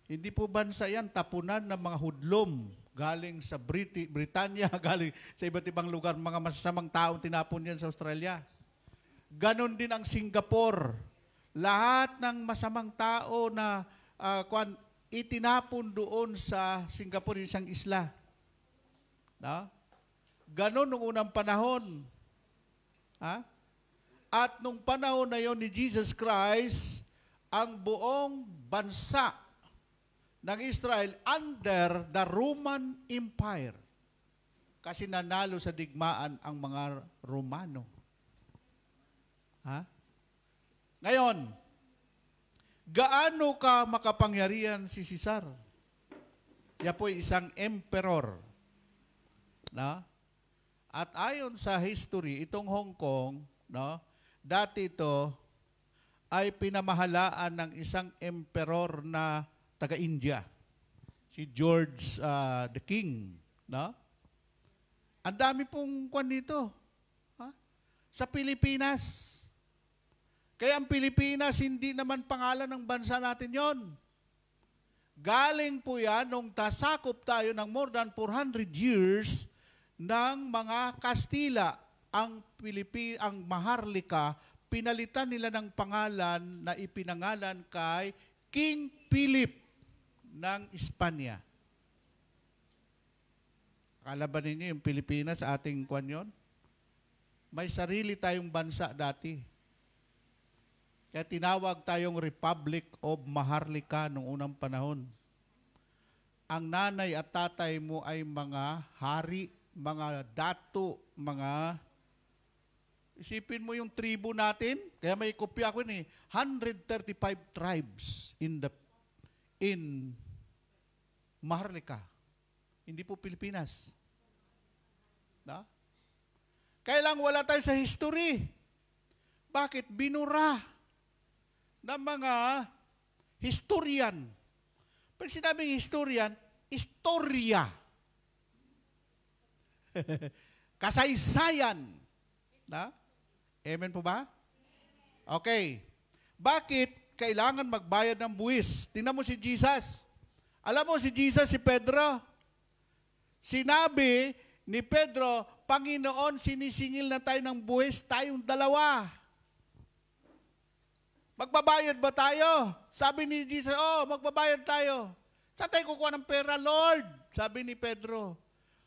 hindi po bansa yan, tapunan ng mga hudlom galing sa Britanya, galing sa iba't ibang lugar, mga masasamang taong tinapon yan sa Australia. Ganon din ang Singapore. Lahat ng masamang tao na itinapon doon sa Singapore, yung isang isla. No? Ganon nung unang panahon. At nung panahon na yon ni Jesus Christ, ang buong bansa ng Israel under the Roman Empire. Kasi nanalo sa digmaan ang mga Romano. Ha? Ngayon, gaano ka makapangyarihan si Caesar? Siya po isang emperor. No? At ayon sa history, itong Hong Kong, no, dati ito ay pinamahalaan ng isang emperor na taga-India, si George the King. No? Ang dami pong kwan dito. Ha? Sa Pilipinas. Kaya ang Pilipinas, hindi naman pangalan ng bansa natin yon. Galing po yan nung tasakop tayo ng more than 400 years ng mga Kastila. Ang Maharlika, pinalitan nila ng pangalan na ipinangalan kay King Philip ng Espanya. Akala ba ninyo yung Pilipinas, ating kwan yun? May sarili tayong bansa dati. Kaya tinawag tayong Republic of Maharlika noong unang panahon. Ang nanay at tatay mo ay mga hari, mga dato, mga... Isipin mo yung tribo natin, kaya may kopya ko ni 135 tribes in Maharlika. Hindi po Pilipinas. Na? Kaya lang wala tayo sa history. Bakit? Binura ng mga historian. Pag sinabing historian, istorya. Kasaysayan. Na? Amen po ba? Okay. Bakit kailangan magbayad ng buwis? Tingnan mo si Jesus. Alam mo si Jesus, si Pedro, sinabi ni Pedro, Panginoon, sinisingil na tayo ng buwis, tayong dalawa. Magbabayad ba tayo? Sabi ni Jesus, magbabayad tayo. Saan tayo kukuha ng pera, Lord? Sabi ni Pedro,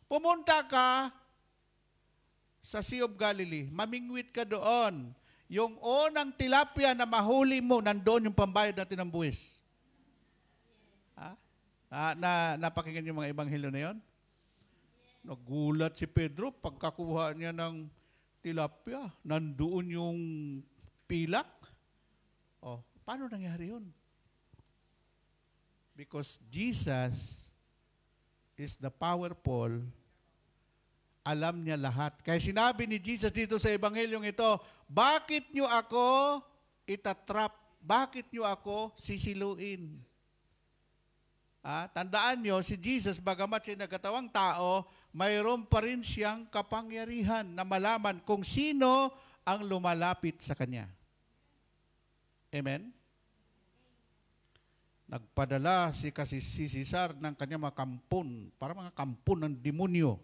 pumunta ka sa Sea of Galilee, mamingwit ka doon. Yung unang tilapia na mahuli mo, nandoon yung pambayad natin ng buwis. Napakinggan yung mga ebanghelyo na yon? Nagulat si Pedro, pagkakuha niya ng tilapia, nandoon yung pilak. Paano nangyari yun? Because Jesus is the powerful, alam niya lahat. Kaya sinabi ni Jesus dito sa ebanghelyong ito, bakit nyo ako itatrap? Bakit nyo ako sisiluin? Tandaan nyo, si Jesus, bagamat siya nagkatawang tao, mayroon pa rin siyang kapangyarihan na malaman kung sino ang lumalapit sa Kanya. Amen? Nagpadala si Caesar ng kanyang mga kampon, para mga kampon ng demonyo.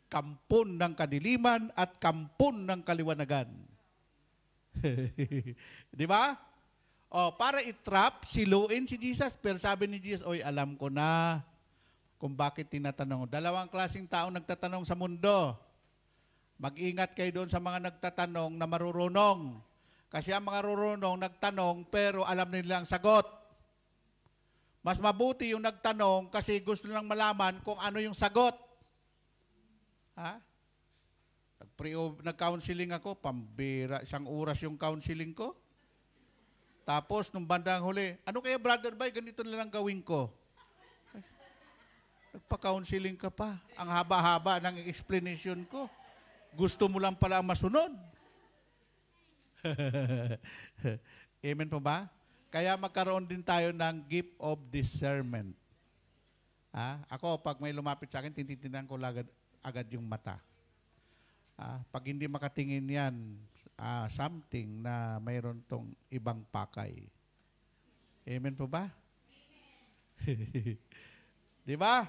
Kampon ng kadiliman at kampon ng kaliwanagan. Di ba? Para itrap, siluin si Jesus. Pero sabi ni Jesus, alam ko na kung bakit tinatanong. Dalawang klaseng tao nagtatanong sa mundo. Mag-ingat kayo doon sa mga nagtatanong na marurunong. Kasi ang mga marurunong nagtanong pero alam nila ang sagot. Mas mabuti yung nagtanong kasi gusto nilang malaman kung ano yung sagot. Nag-counseling ako, pambira, 1 oras yung counseling ko. Tapos, nung bandang huli, ano kaya brother Bay, ganito na lang gawin ko. Nagpa-counseling ka pa. Ang haba-haba ng explanation ko. Gusto mo lang pala masunod. Amen po ba? Kaya magkaroon din tayo ng gift of discernment. Ako, pag may lumapit sa akin, tinitinan ko agad yung mata. Pag hindi makatingin yan, something na mayroon tong ibang pakay. Amen po ba? Di ba?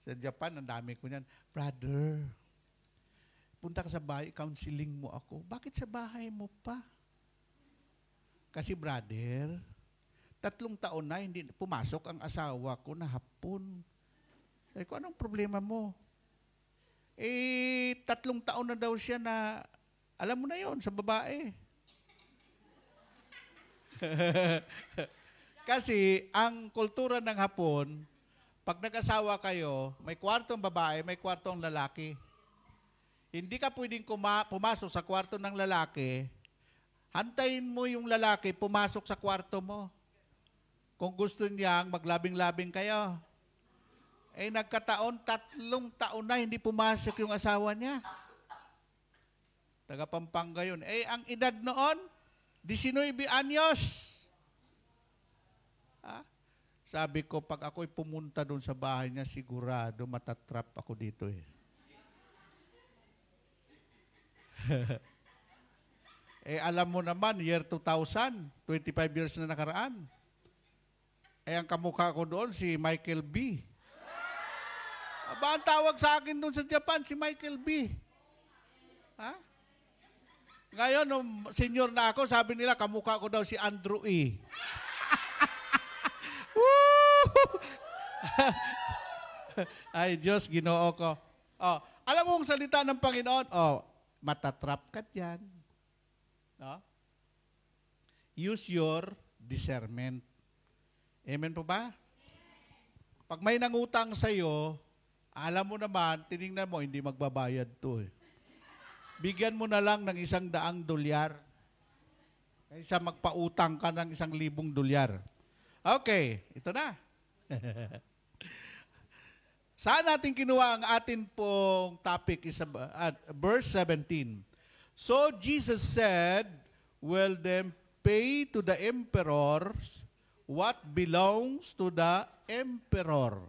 Sa Japan, ang dami ko niyan. Brother, punta ka sa bahay, counseling mo ako. Bakit sa bahay mo pa? Kasi brother, 3 taon na hindi pumasok ang asawa ko na hapon. Sabi ko, anong problema mo? 3 taon na daw siya na, alam mo na yon sa babae. Kasi ang kultura ng Hapon, pag nag-asawa kayo, may kwartong babae, may kwartong lalaki. Hindi ka pwedeng pumasok sa kwarto ng lalaki, hantayin mo yung lalaki pumasok sa kwarto mo. Kung gusto niyang maglabing-labing kayo. Eh nagkataon, 3 taon na hindi pumasok yung asawa niya. Taga Pampanga yun. Eh ang edad noon, 19 anyos. Ha? Sabi ko, pag ako'y pumunta doon sa bahay niya, sigurado matatrap ako dito eh. Eh alam mo naman, year 2000, 25 years na nakaraan. Eh ang kamukha ko doon, si Michael B. Aba, ang tawag sa akin doon sa Japan, si Michael B. Ha? Ngayon, nung senior na ako, sabi nila, kamukha ko daw si Andrew E. Ay, Diyos, Ginoo ko. Oh, alam mo ang salita ng Panginoon? Oh, matatrap ka dyan. No? Use your discernment. Amen po ba? Pag may nangutang sa'yo, alam mo naman, tinignan mo, hindi magbabayad to eh. Bigyan mo na lang ng $100 kaysa magpautang ka ng $1,000. Okay, ito na. Saan natin kinuha ang atin pong topic is verse 17. So Jesus said, "Will them pay to the emperors what belongs to the emperor,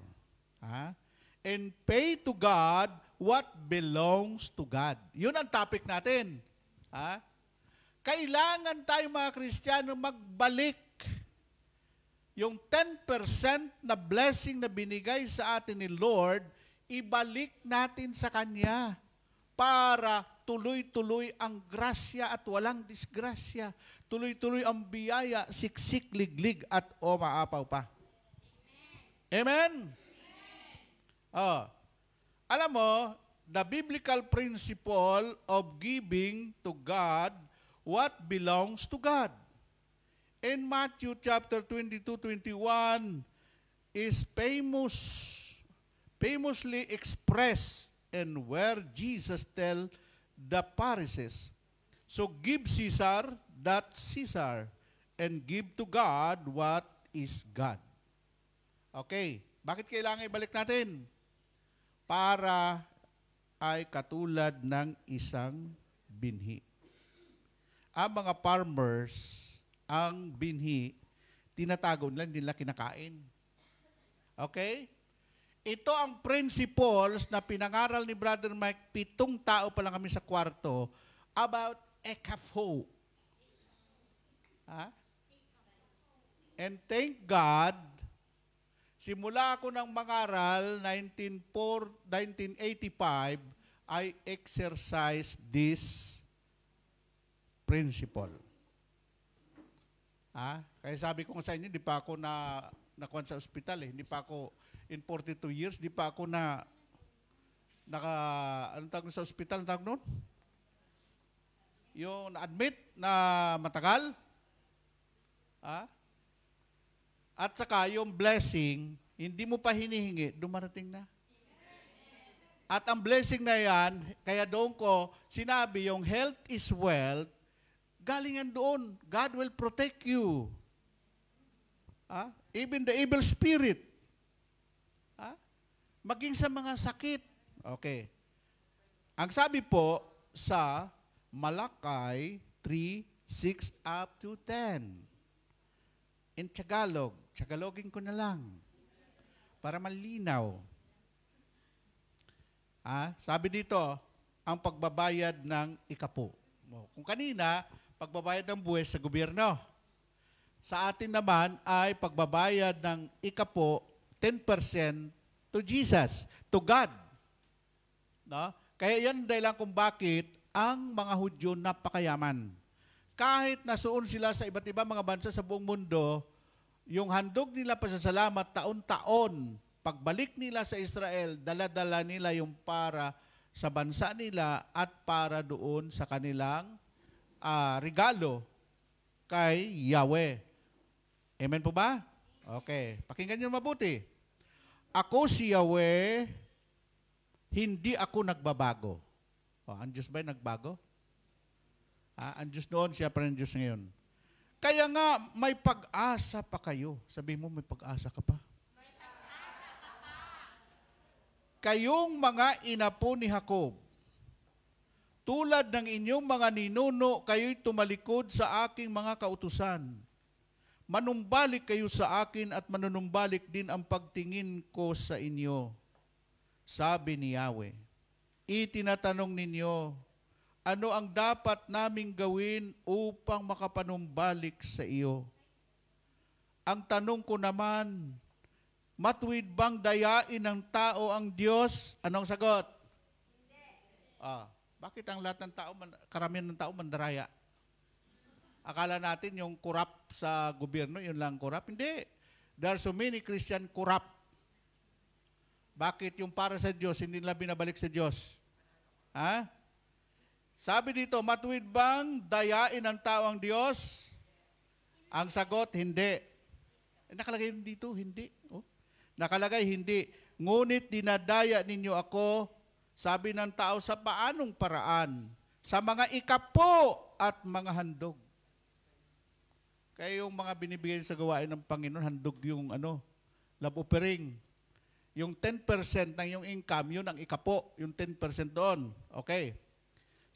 and pay to God what belongs to God." Yun ang topic natin. Kailangan tayo mga Kristiyano magbalik yung 10% na blessing na binigay sa atin ni Lord, ibalik natin sa Kanya para tuloy-tuloy ang grasya at walang disgrasya. Tuloy-tuloy ang biyaya, siksik, liglig at maapaw pa. Amen? Oh. Alam mo, the biblical principle of giving to God what belongs to God. In Matthew chapter 22-21 is famously expressed and where Jesus tell the Pharisees, so give Caesar that Caesar and give to God what is God. Okay, bakit kailangan ibalik natin? Para ay katulad ng isang binhi. Ang mga farmers, ang binhi, tinatago nila, hindi nila kinakain. Okay? Ito ang principles na pinangaral ni Brother Mike, 7 tao pa lang kami sa kwarto, about ekapho. And thank God, simula ako ng mangaral, 1985, I exercise this principle. Kaya sabi ko sa inyo, hindi pa ako nakuha sa ospital eh. Hindi pa ako, in 42 years, hindi pa ako anong tawag sa ospital, anong tawag nun? Yung na-admit na matagal. At saka yung blessing, hindi mo pa hinihingi, dumarating na. At ang blessing na yan, kaya doon ko sinabi, yung health is wealth, galingan doon. God will protect you. Even the evil spirit. Maging sa mga sakit. Okay. Ang sabi po sa Malakay 3:6 up to 10. In Tagalog. Tagalogin ko na lang. Para malinaw. Sabi dito, ang pagbabayad ng ikapo. Kung kanina, pagbabayad ng buwis sa gobyerno. Sa atin naman ay pagbabayad ng ikapo 10% to Jesus, to God. No? Kaya yan dahilan kung bakit ang mga Hudyo napakayaman. Kahit nasuon sila sa iba't ibang mga bansa sa buong mundo, yung handog nila pasasalamat taon-taon, pagbalik nila sa Israel, dala-dala nila yung para sa bansa nila at para doon sa kanilang regalo kay Yahweh. Amen po ba? Okay. Pakinggan niyo mabuti. Ako si Yahweh, hindi ako nagbabago. Ang Diyos ba'y nagbago? Ang Diyos noon, siya pa rin Diyos ngayon. Kaya nga, may pag-asa pa kayo. Sabi mo, may pag-asa ka pa. May pag-asa ka pa. Kayong mga inapo ni Jacob, tulad ng inyong mga ninuno, kayo'y tumalikod sa aking mga kautusan. Manumbalik kayo sa akin at manunumbalik din ang pagtingin ko sa inyo. Sabi ni Yahweh, itinatanong ninyo, ano ang dapat naming gawin upang makapanumbalik sa iyo? Ang tanong ko naman, matuwid bang dayain ng tao ang Diyos? Anong sagot? Hindi. Bakit ang lahat ng tao, karamihan ng tao mandaraya? Akala natin yung corrupt sa gobyerno, yun lang corrupt. Hindi. There are so many Christian corrupt. Bakit yung para sa Diyos, hindi nila binabalik sa Diyos? Sabi dito, matuwid bang dayain ng tao ang Diyos? Ang sagot, hindi. Nakalagay dito, hindi. Nakalagay, hindi. Ngunit dinadaya ninyo ako, sabi ng tao, sa paanong paraan? Sa mga ikapo at mga handog. Kaya yung mga binibigay sa gawain ng Panginoon, handog yung love offering. Yung 10% ng yung income, yun ang ikapo. Yung 10% doon. Okay.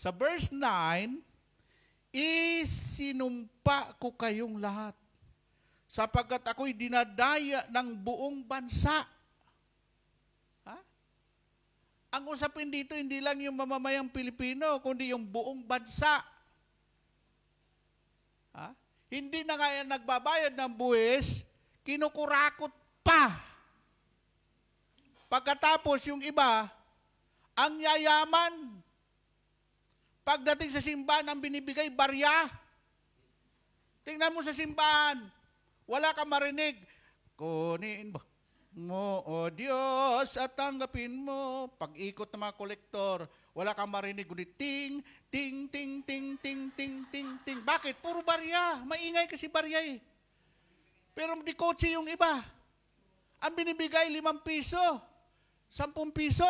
Sa verse 9, isinumpa ko kayong lahat sapagkat ako'y dinadaya ng buong bansa. Ang usapin dito, hindi lang yung mamamayang Pilipino, kundi yung buong bansa. Hindi na nga yan nagbabayad ng buwis, kinukurakot pa. Pagkatapos yung iba, ang yayaman. Pagdating sa simbahan, ang binibigay, barya. Tingnan mo sa simbahan, wala kang marinig. Kunin mo, O Diyos, at tanggapin mo. Pag-ikot ng mga kolektor, wala kang marinig, kundi ting, ting, ting, ting, ting, ting, ting, ting. Bakit? Puro barya. Maingay kasi barya eh. Pero di kotse yung iba. Ang binibigay, 5 piso. 10 piso.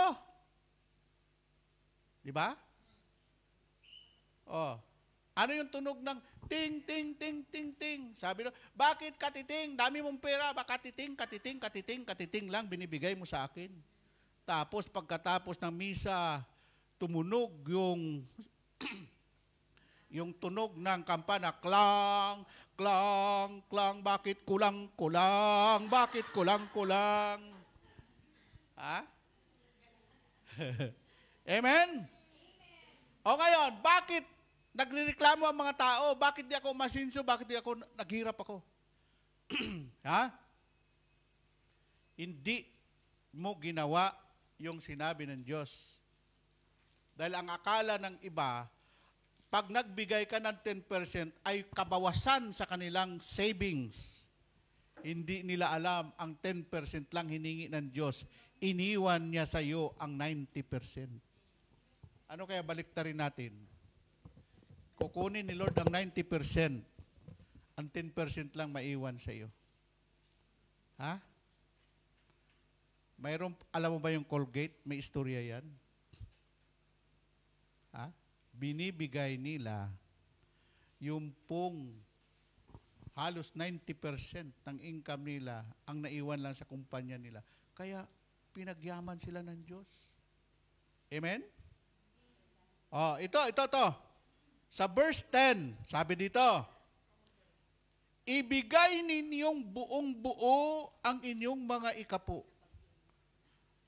Di ba? Ano yung tunog ng ting, ting, ting, ting, ting? Sabi nyo, bakit katiting? Dami mong pera, baka katiting, katiting, katiting, katiting lang binibigay mo sa akin. Tapos pagkatapos ng misa, tumunog yung yung tunog ng kampana, klang, klang, klang, bakit kulang, kulang, bakit kulang, kulang? Amen? O ngayon, bakit nagrereklamo ang mga tao? Bakit di ako masinso? Bakit di ako naghirap ako? Hindi mo ginawa yung sinabi ng Diyos. Dahil ang akala ng iba, pag nagbigay ka ng 10% ay kabawasan sa kanilang savings. Hindi nila alam, ang 10% lang hiningi ng Diyos. Iniwan niya sa iyo ang 90%. Ano kaya baliktarin natin? Kukunin ni Lord ang 90%. Ang 10% lang maiwan sa iyo. Mayroon, alam mo ba yung Colgate? May istorya yan. Binibigay nila yung pong halos 90% ng income nila ang naiwan lang sa kumpanya nila. Kaya pinagyaman sila ng Diyos. Amen? Ito. Sa verse 10, sabi dito, ibigay ninyong buong buo ang inyong mga ikapo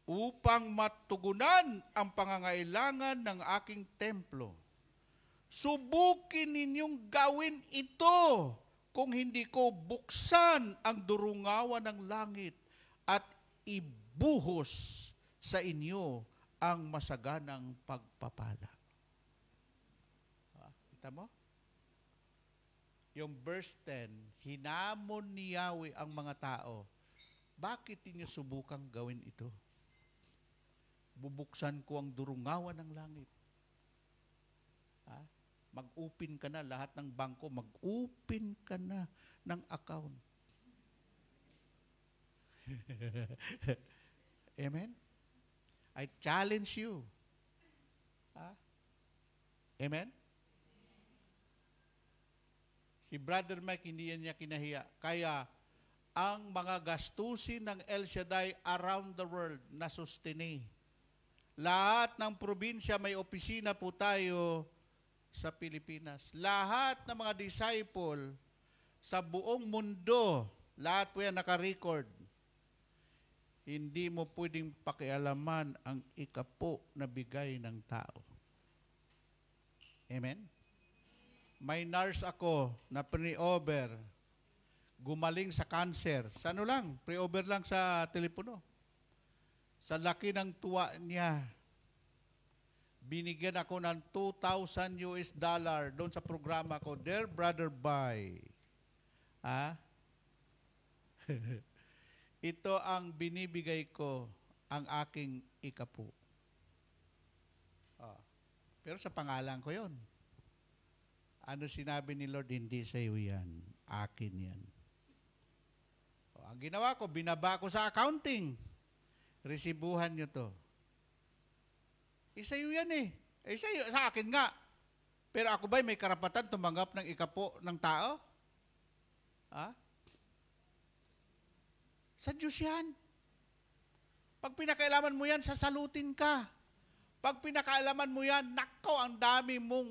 upang matugunan ang pangangailangan ng aking templo. Subukin ninyong gawin ito kung hindi ko buksan ang durungawan ng langit at ibuhos sa inyo ang masaganang pagpapala. Kita mo? Yung verse 10, hinamon ni Yahweh ang mga tao. Bakit niyo subukang gawin ito? bubuksan ko ang durungawan ng langit. Ha? Mag-open ka na, lahat ng bangko, mag-open ka na ng account. Amen? I challenge you. Ha? Amen? Si Brother Mike, hindi yan niya kinahiya. Kaya, ang mga gastusin ng El Shaddai around the world na sustene. Lahat ng probinsya may opisina po tayo sa Pilipinas. Lahat ng mga disciple sa buong mundo, lahat po yan naka-record. Hindi mo pwedeng pakialaman ang ikapo na bigay ng tao. Amen? May nurse ako na pre-over, gumaling sa cancer. Sa ano lang? Pre-over lang sa telepono. Sa laki ng tuwa niya, binigyan ako ng $2,000 doon sa programa ko. Dear Brother Bai, ito ang binibigay ko, ang aking ikapo. Pero sa pangalan ko yon. Ano sinabi ni Lord? Hindi sa iyo yan. Akin yan. Ang ginawa ko, binaba ko sa accounting. Resibuhan nyo to. Isa iyo yan eh. Sa akin nga. Pero ako ba'y may karapatan tumanggap ng ikapo ng tao? Ha? Sa Diyos yan. Pag pinakailaman mo yan, sasalutin ka. Pag pinakailaman mo yan, nako, ang dami mong,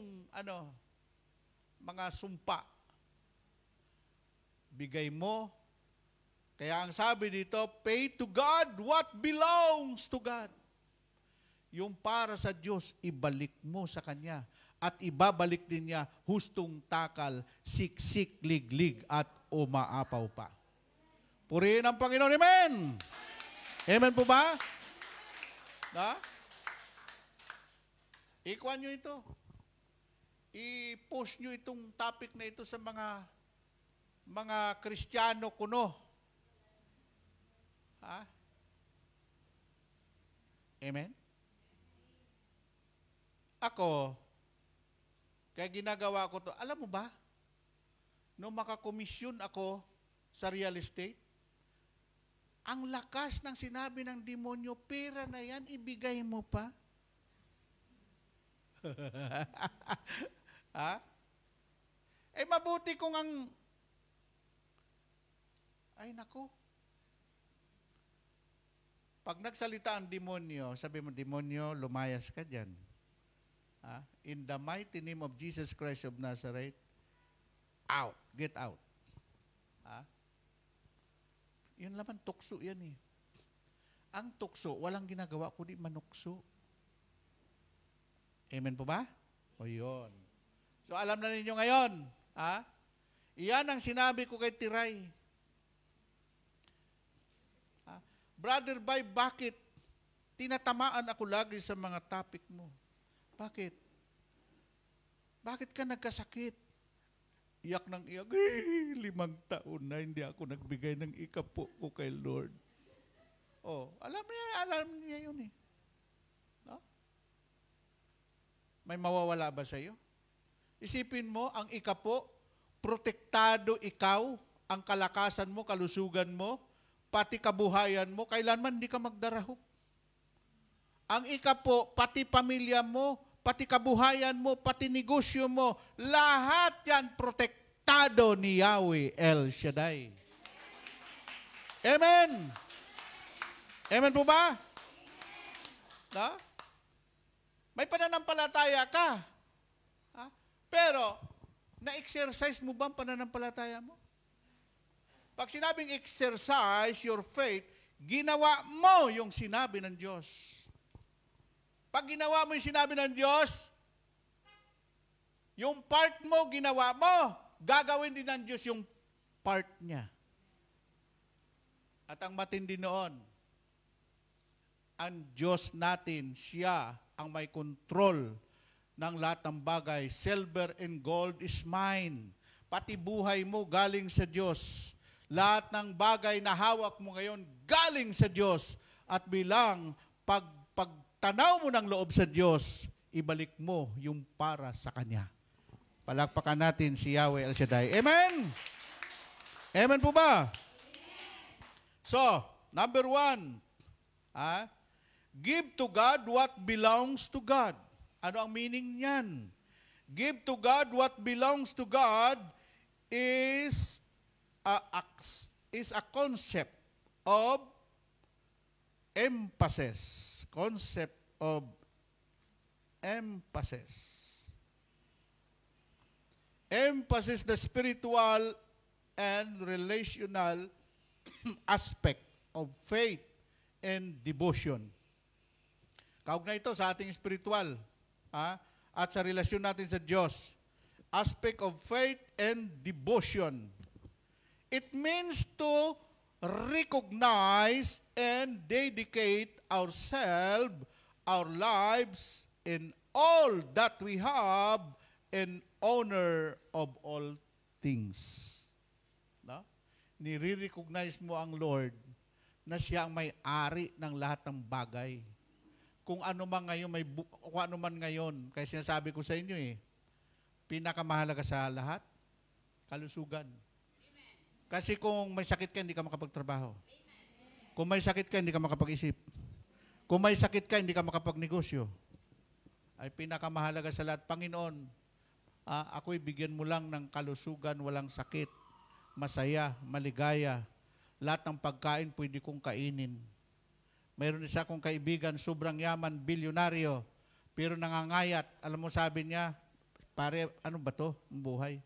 mga sumpa. Bigay mo. Kaya ang sabi dito, pay to God what belongs to God. Yung para sa Diyos, ibalik mo sa Kanya. At ibabalik din niya hustong takal, siksik, liglig, at umaapaw pa. Purihin ang Panginoon. Amen! Amen po ba? Ikuan nyo ito. I-post nyo itong topic na ito sa mga Kristiyano kuno. Ha? Amen? Ako, kaya ginagawa ko to, alam mo ba, nung makakomisyon ako sa real estate, ang lakas ng sinabi ng demonyo, pera na yan, ibigay mo pa. Ha? Mabuti kung ay nako. Pag nagsalita ang demonyo, sabi mo, demonyo, lumayas ka dyan. Ha? In the mighty name of Jesus Christ of Nazareth, out. Get out. Ha? Yun naman, tukso yan eh. Ang tukso, walang ginagawa kundi manukso. Amen po ba? O yun. So alam na ninyo ngayon, ha? Iyan ang sinabi ko kay Tiray. Ha? Brother Bai, bakit tinatamaan ako lagi sa mga topic mo? Bakit? Bakit ka nagkasakit? Iyak ng iyak. 5 taon na hindi ako nagbigay ng ikapo ko kay Lord. Alam niya yun eh. No? May mawawala ba sa iyo? Isipin mo, ang ikapo, protektado ikaw, ang kalakasan mo, kalusugan mo, pati kabuhayan mo, kailanman hindi ka magdarahop. Ang ikapo, pati pamilya mo, pati kabuhayan mo, pati negosyo mo, lahat yan protektado ni Yahweh El Shaddai. Amen! Amen po ba? No? May pananampalataya ka. Ha? Pero, na-exercise mo ba ang pananampalataya mo? Pag sinabing exercise your faith, ginawa mo yung sinabi ng Diyos. Pag ginawa mo yung sinabi ng Diyos, yung part mo, ginawa mo, gagawin din ng Diyos yung part niya. At ang matindi noon, ang Diyos natin, siya ang may control ng lahat ng bagay. Silver and gold is mine. Pati buhay mo galing sa Diyos. Lahat ng bagay na hawak mo ngayon galing sa Diyos. At bilang pagtanaw mo ng loob sa Diyos, ibalik mo yung para sa Kanya. Palakpakan natin si Yahweh El Shaddai. Amen? Amen po ba? So, number 1, give to God what belongs to God. Ano ang meaning niyan? Give to God what belongs to God is a concept of emphasis. Concept of emphasis. Emphasis the spiritual and relational aspect of faith and devotion. Kaugnay ito sa ating spiritual at sa relasyon natin sa Diyos. Aspect of faith and devotion. It means to recognize and dedicate ourselves, our lives, in all that we have, in honor of all things. No? Nire-recognize mo ang Lord na siya ang may-ari ng lahat ng bagay. Kung ano man ngayon, kaya sinasabi ko sa inyo pinakamahalaga sa lahat, kalusugan. Kasi kung may sakit ka, hindi ka makapagtrabaho. Kung may sakit ka, hindi ka makapag-isip. Kung may sakit ka, hindi ka makapagnegosyo. Ay pinakamahalaga sa lahat. Panginoon, ako'y bigyan mo lang ng kalusugan, walang sakit, masaya, maligaya. Lahat ng pagkain pwede kong kainin. Mayroon isa akong kaibigan, sobrang yaman, bilyonaryo, pero nangangayat. Alam mo, sabi niya, pare, ano ba to? Buhay.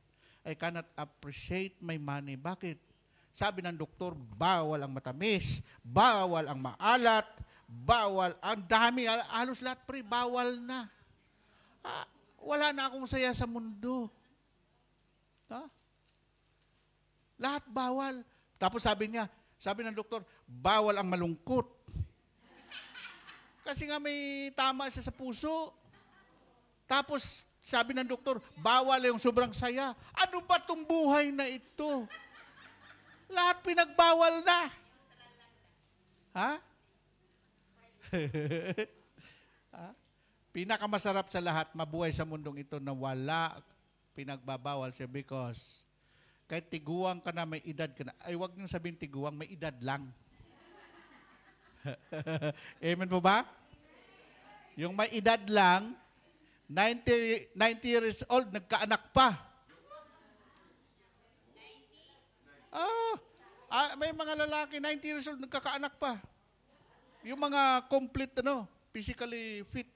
I cannot appreciate my money. Bakit? Sabi ng doktor, bawal ang matamis, bawal ang maalat, bawal, ang dami, halos lahat pre, bawal na. Wala na akong saya sa mundo. Lahat bawal. Tapos sabi ng doktor, bawal ang malungkot. Kasi nga may tama siya sa puso. Tapos sabi ng doktor, bawal yung sobrang saya. Ano ba itong buhay na ito? Lahat pinagbawal na. Pinakamasarap sa lahat, mabuhay sa mundong ito na wala pinagbabawal siya because kahit tiguang ka na, may edad ka na. Ay, wag niyong sabihin tiguang, may edad lang. Amen po ba? Yung may edad lang, 90 years old, nagkaanak pa. May mga lalaki, 90 years old, nagkakaanak pa. Yung mga complete, physically fit.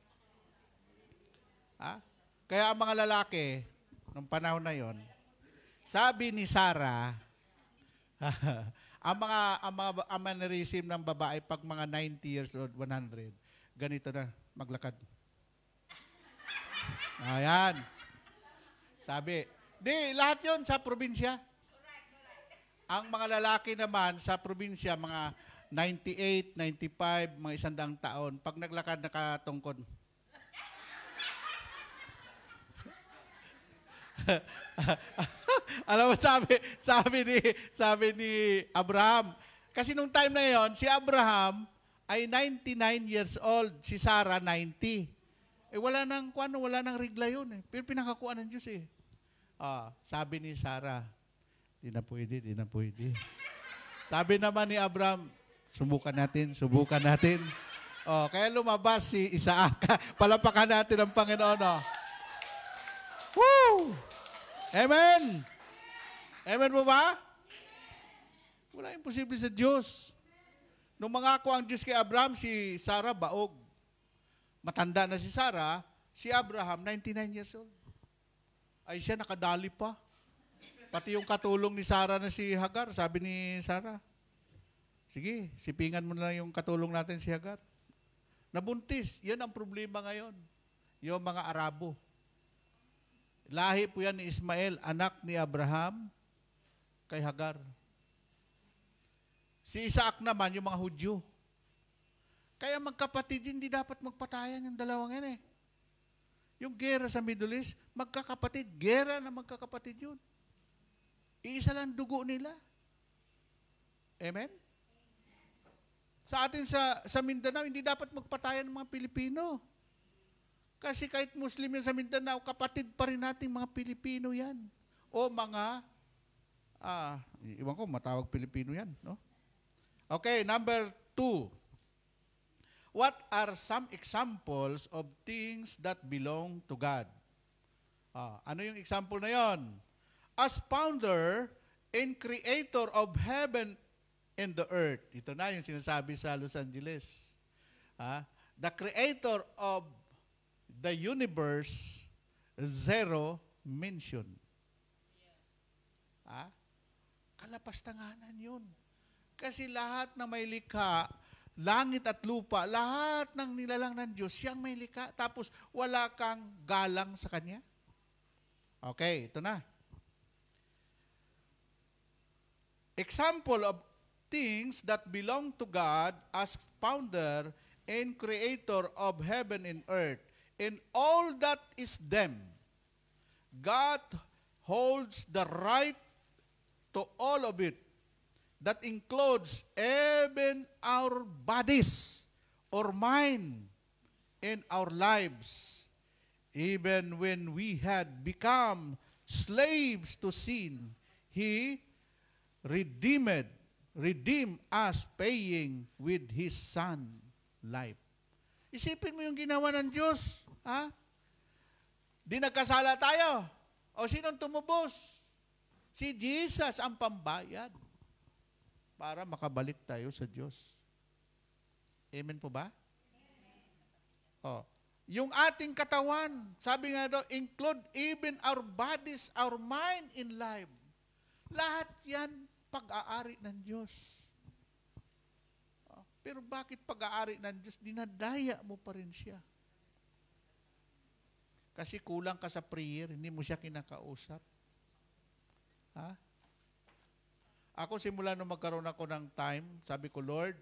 Kaya ang mga lalaki, nung panahon na yon, sabi ni Sarah, ang mannerism ng babae pag mga 90 years old, 100, ganito na, maglakad. Ayan. Sabi, lahat yon sa probinsya. Ang mga lalaki naman sa probinsya, mga 98, 95, mga 100 taon, pag naglakad nakatungkod. Alam mo, sabi ni Abraham, kasi nung time na yon, si Abraham ay 99 years old, si Sarah 90. Wala nang regla yun Pero pinakakuan ng Diyos sabi ni Sarah, di na pwede. Sabi naman ni Abraham, subukan natin. Kaya lumabas si Isaac. Palapakan natin ang Panginoon. Woo! Amen! Amen po ba? Wala imposible sa Diyos. Nung mangako ang Diyos kay Abraham, si Sarah baog. Matanda na si Sarah, si Abraham, 99 years old. Ay siya, nakadali pa. Pati yung katulong ni Sarah na si Hagar, sabi ni Sarah, sige, sipingan mo na yung katulong natin si Hagar. Nabuntis. Yan ang problema ngayon. Yung mga Arabo. Lahi po yan ni Ismael, anak ni Abraham, kay Hagar. Si Isaac naman, yung mga Hudyo. Kaya magkapatid, hindi dapat magpatayan yung dalawang yan Yung gera sa Middle East, magkakapatid. Gera na magkakapatid yun. Iisa lang dugo nila. Amen? Sa atin sa Mindanao, hindi dapat magpatayan ng mga Pilipino. Kasi kahit Muslim yan sa Mindanao, kapatid pa rin nating mga Pilipino yan. O mga, iwan ko, matawag Pilipino yan. No? Okay, number 2. What are some examples of things that belong to God? Ano yung example na yon? As founder and creator of heaven and the earth. Ito na yung sinasabi sa Los Angeles. The creator of the universe, zero mention. Kalapastanganan yun. Kasi lahat na may likha, langit at lupa, lahat ng nilalang ng Diyos, siyang may likha. Tapos wala kang galang sa Kanya. Okay, ito na. Example of things that belong to God as founder and creator of heaven and earth, and all that is them. God holds the right to all of it. That includes even our bodies or mind and our lives. Even when we had become slaves to sin, He redeemed us, paying with His Son life. Isipin mo yung ginawa ng Diyos. Di nagkasala tayo. O sinong tumubos? Si Jesus ang pambayad para makabalik tayo sa Diyos. Amen po ba? Yung ating katawan, sabi nga daw, include even our bodies, our mind, in life. Lahat yan pag-aari ng Diyos. Pero bakit pag-aari ng Diyos, dinadaya mo pa rin siya? Kasi kulang ka sa prayer, hindi mo siya kinakausap. Ako simula nung magkaroon ako ng time, sabi ko, Lord,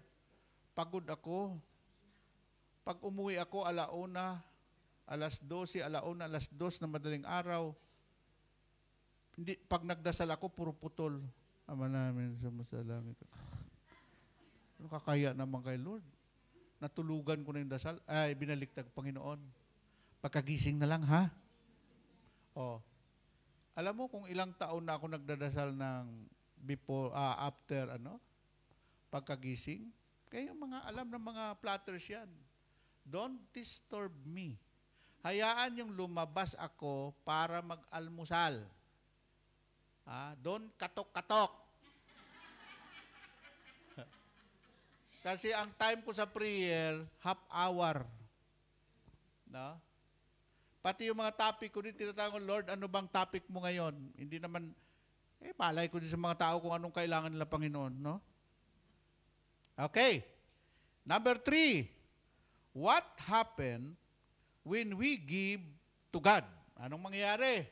pagod ako. Pag umuwi ako, alauna, alas 12 na madaling araw, pag nagdasal ako, puro putol. Ama namin sa masalangit. Ano kakaya naman kay Lord? Natulugan ko na yung dasal. Binaliktag Panginoon. Pagkagising na lang, ha? Alam mo kung ilang taon na ako nagdadasal ng after pagkagising? Kaya yung mga alam ng mga platters yan. Don't disturb me. Hayaan yung lumabas ako para mag-almusal. Don't katok-katok. Kasi ang time ko sa prayer, half hour. No? Pati yung mga topic ko din, tinatanong ko, Lord, ano bang topic mo ngayon? Hindi naman, palay ko din sa mga tao kung anong kailangan nila, Panginoon. No? Okay. Number 3, what happened when we give to God? Anong mangyayari?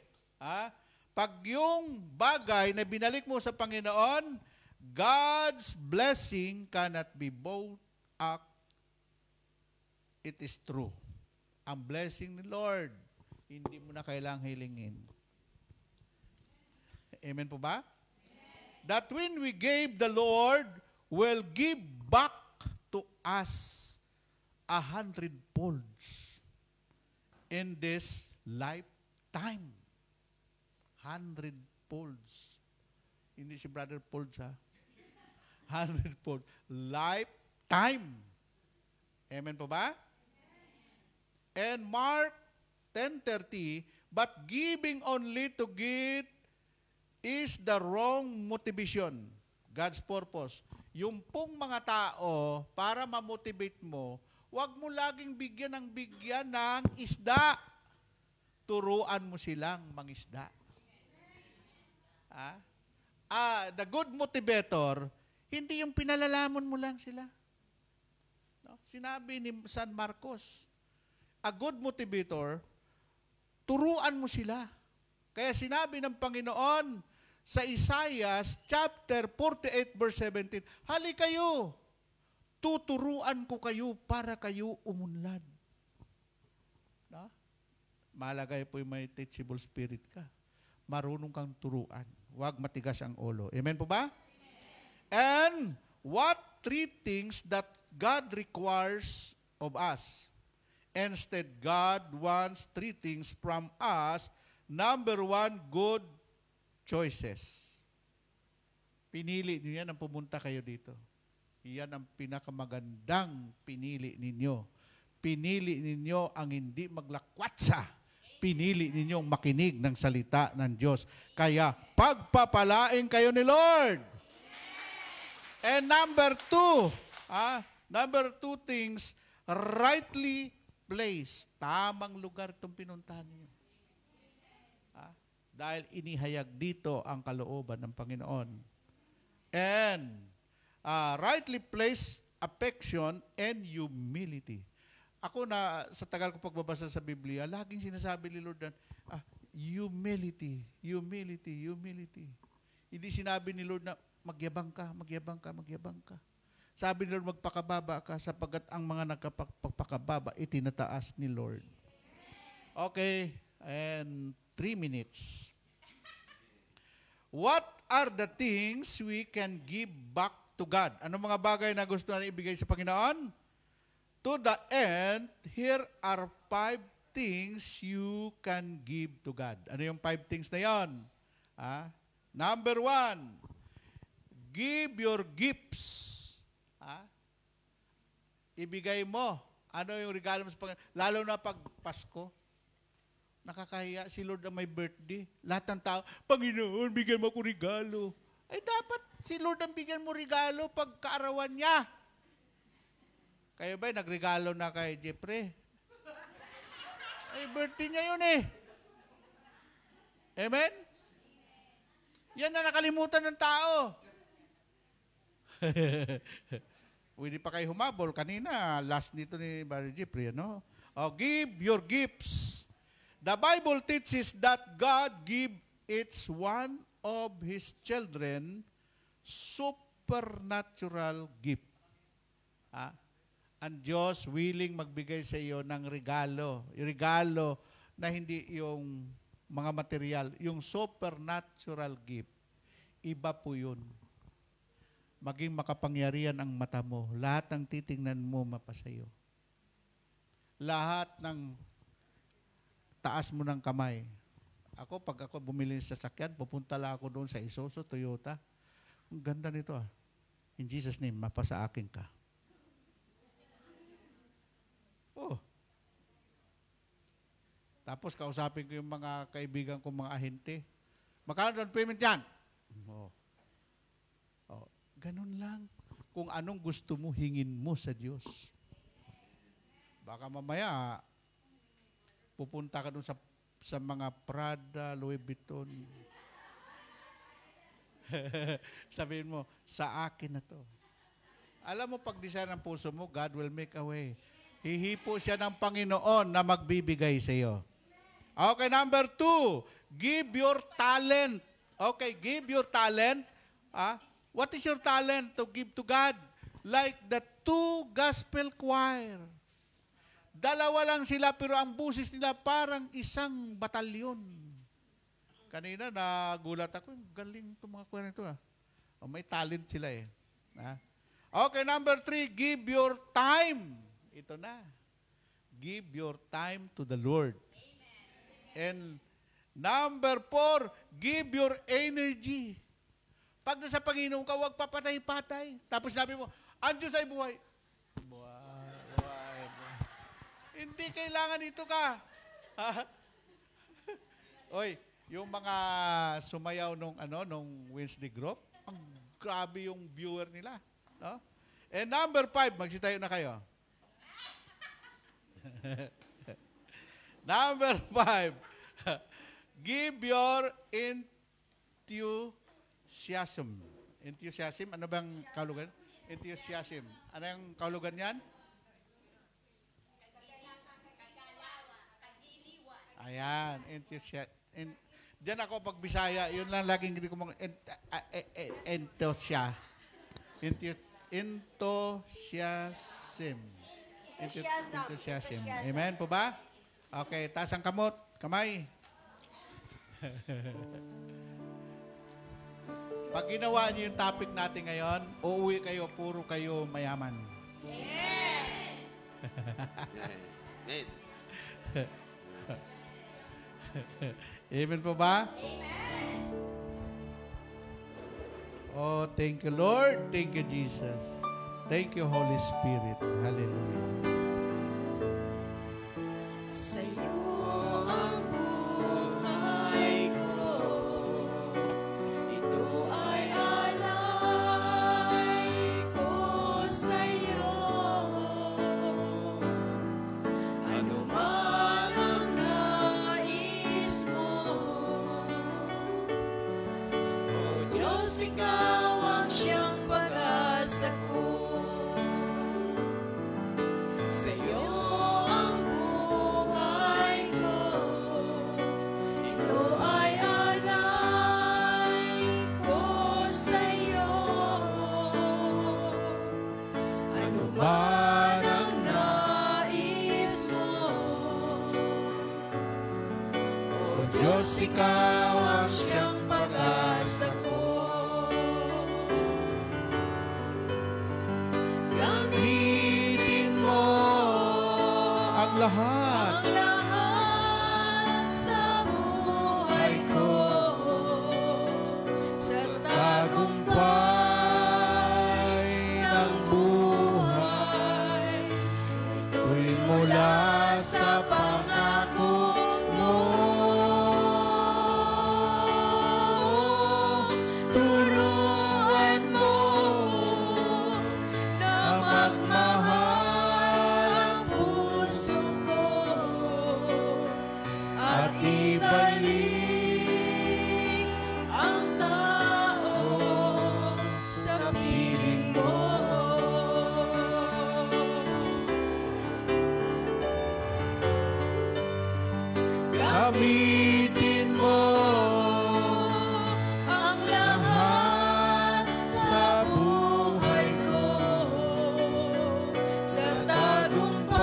Pag yung bagay na binalik mo sa Panginoon, God's blessing cannot be bought up. It is true. Ang blessing ni Lord, hindi mo na kailangang hilingin. Amen po ba? Amen. That when we gave, the Lord will give back to us 100-folds in this lifetime. 100-folds. Hindi si Brother Folds, ha? 100-fold. Lifetime. Amen po ba? And Mark 10:30, but giving only to get is the wrong motivation. God's purpose. Yung pong mga tao, para ma-motivate mo, huwag mo laging bigyan ng isda. Turuan mo silang mangisda. The good motivator, hindi yung pinalalamon mo lang sila. No? Sinabi ni San Marcos, a good motivator, turuan mo sila. Kaya sinabi ng Panginoon sa Isaiah chapter 48 verse 17, hali kayo, tuturuan ko kayo para kayo umunlad. No? Malagay po yung may teachable spirit ka. Marunong kang turuan. Huwag matigas ang ulo. Amen po ba? Amen. And what 3 things that God requires of us. Instead, God wants three things from us. Number one, good choices. Pinili niyo yan ang pumunta kayo dito. Iyan ang pinakamagandang pinili ninyo. Pinili ninyo ang hindi maglakwatsa. Pinili ninyong makinig ng salita ng Diyos. Kaya pagpapalain kayo ni Lord. And number two things, rightly placed. Tamang lugar itong pinuntahan niyo. Dahil inihayag dito ang kalooban ng Panginoon. And rightly placed affection and humility. Ako na, sa tagal ko pagbabasa sa Biblia, laging sinasabi ni Lord na, humility, humility, humility. Hindi sinabi ni Lord na, magyabang ka, magyabang ka, magyabang ka. Sabi ni Lord, magpakababa ka, sapagkat ang mga nagpakababa, itinataas ni Lord. Okay, and 3 minutes. What are the things we can give back to God? Ano mga bagay na gusto na ibigay sa Panginoon? To the end, here are 5 things you can give to God. Ano yung 5 things na yon? Number 1, give your gifts. Ibigay mo. Ano yung regalo mo sa Panginoon? Lalo na pag Pasko. Nakakahiya, si Lord ang may birthday. Lahat ng tao, Panginoon, bigyan mo ko regalo. Ay dapat si Lord ang bigyan mo regalo pag kaarawan niya. Kayo ba, nagregalo na kay Jeffrey? Ay, birthday niya yun eh. Amen? Yan na nakalimutan ng tao. Pwede pa kayo humabol. Kanina, last nito ni Barry Jeffrey, ano? Give your gifts. The Bible teaches that God give each one of His children supernatural gift. Ang Diyos willing magbigay sa iyo ng regalo. Yung regalo na hindi yung mga material, yung supernatural gift. Iba po yun. Maging makapangyarihan ang mata mo. Lahat ng titingnan mo mapasayo. Lahat ng taas mo ng kamay. Ako, pag ako bumili sa sasakyan, pupunta lang ako doon sa Isuzu, Toyota. Ang ganda nito In Jesus' name, mapasa akin ka. Oh. Tapos kausapin ko yung mga kaibigan ko, mga ahente. Magkano doon payment yan? Ganun lang. Kung anong gusto mo, hingin mo sa Diyos. Baka mamaya, pupunta ka doon sa mga Prada, Louis Vuitton. Sabihin mo, sa akin na to. Alam mo, pag desire ng puso mo, God will make a way. Hihipo siya ng Panginoon na magbibigay sa iyo. Okay, number 2, give your talent. Okay, give your talent. What is your talent to give to God? Like the 2 gospel choir. Dalawa lang sila pero ang busis nila parang isang batalyon. Kanina nagulat ako, galing itong mga choir nito may talent sila eh. Okay, number 3, give your time. Ito na. Give your time to the Lord. And number 4, give your energy. Pag nasa Panginoon ka, huwag papatay-patay. Tapos sabi mo, ang Diyos ay buhay. Buhay. Hindi kailangan ito ka. Oy, yung mga sumayaw nung Wednesday group, ang grabe yung viewer nila. No? And number 5, magsitayo na kayo. Number 5, give your enthusiasm. Enthusiasm, ano bang kahulugan? Enthusiasm. Ano yung kahulugan yan? Ayan, enthusiasm. Diyan ako pag Bisaya, yun lang laging hindi ko enthusiasm. Enthusiasm. Amen po ba? Okay, taas ang kamay. Pag ginawa niyo yung topic natin ngayon, uuwi kayo, puro kayo mayaman. Amen. Amen po ba? Amen. Oh, thank you, Lord. Thank you, Jesus. Thank you, Holy Spirit. Hallelujah. Sa'yo ang buhay ko, ito ay alay ko sa'yo. Ano man ang nais mo, O Diyos, ikaw ang siyang pag-asa ko. Sa'yo ang buhay ko, ito ay alay ko sa'yo. Ano man ang nais mo, O Diyos, ikaw ang siyang pag-asa ko. Gamitin mo Ang lahat. ang lahat sa buhay ko, sa Tagumpay ng buhay, ito'y mula sa pangako mo. Turuan mo na magmahal ang puso ko at ibalik ang tao sa piling mo. Gamitin mo ang lahat sa buhay ko, sa tagumpay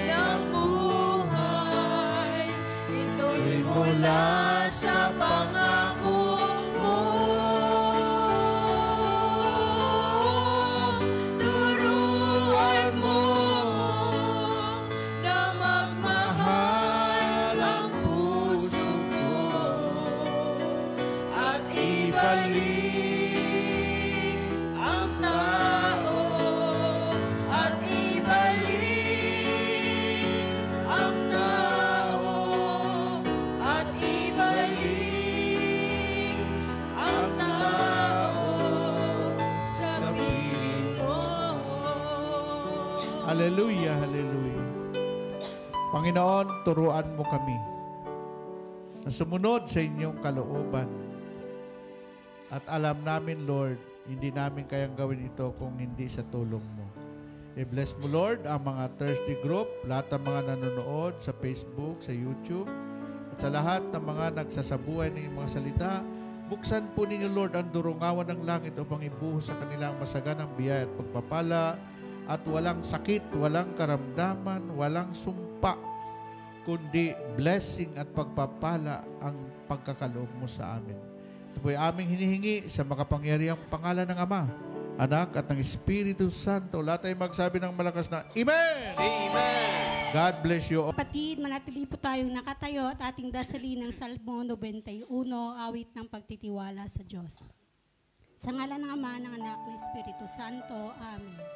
ng buhay, ito'y mula sa pangako mo. Turuan mo na magmahal ang puso ko at ibalik ang tao, at ibalik ang tao, at ibalik ang tao sa piling mo. Hallelujah, hallelujah. Panginoon, turuan mo kami na sumunod sa inyong kalooban. At alam namin, Lord, hindi namin kayang gawin ito kung hindi sa tulong mo. I-bless mo, Lord, ang mga Thirsty Group, lahat ng mga nanonood sa Facebook, sa YouTube, at sa lahat ng mga nagsasabuhay ng iyong mga salita. Buksan po ninyo, Lord, ang durungawan ng langit upang ibuhos sa kanilang masaganang biyaya at pagpapala, at walang sakit, walang karamdaman, walang sumpa, kundi blessing at pagpapala ang pagkakaloob mo sa amin. Ito po ay aming hinihingi sa makapangyarihang pangalan ng Ama, Anak at ng Espiritu Santo. Lahat ay magsabi ng malakas na Amen! Amen! God bless you all. Kapatid, manatili po tayong nakatayo at ating dasalin ng Salmo 91, awit ng pagtitiwala sa Diyos. Sa ngalan ng Ama, ng Anak, ng Espiritu Santo. Amen.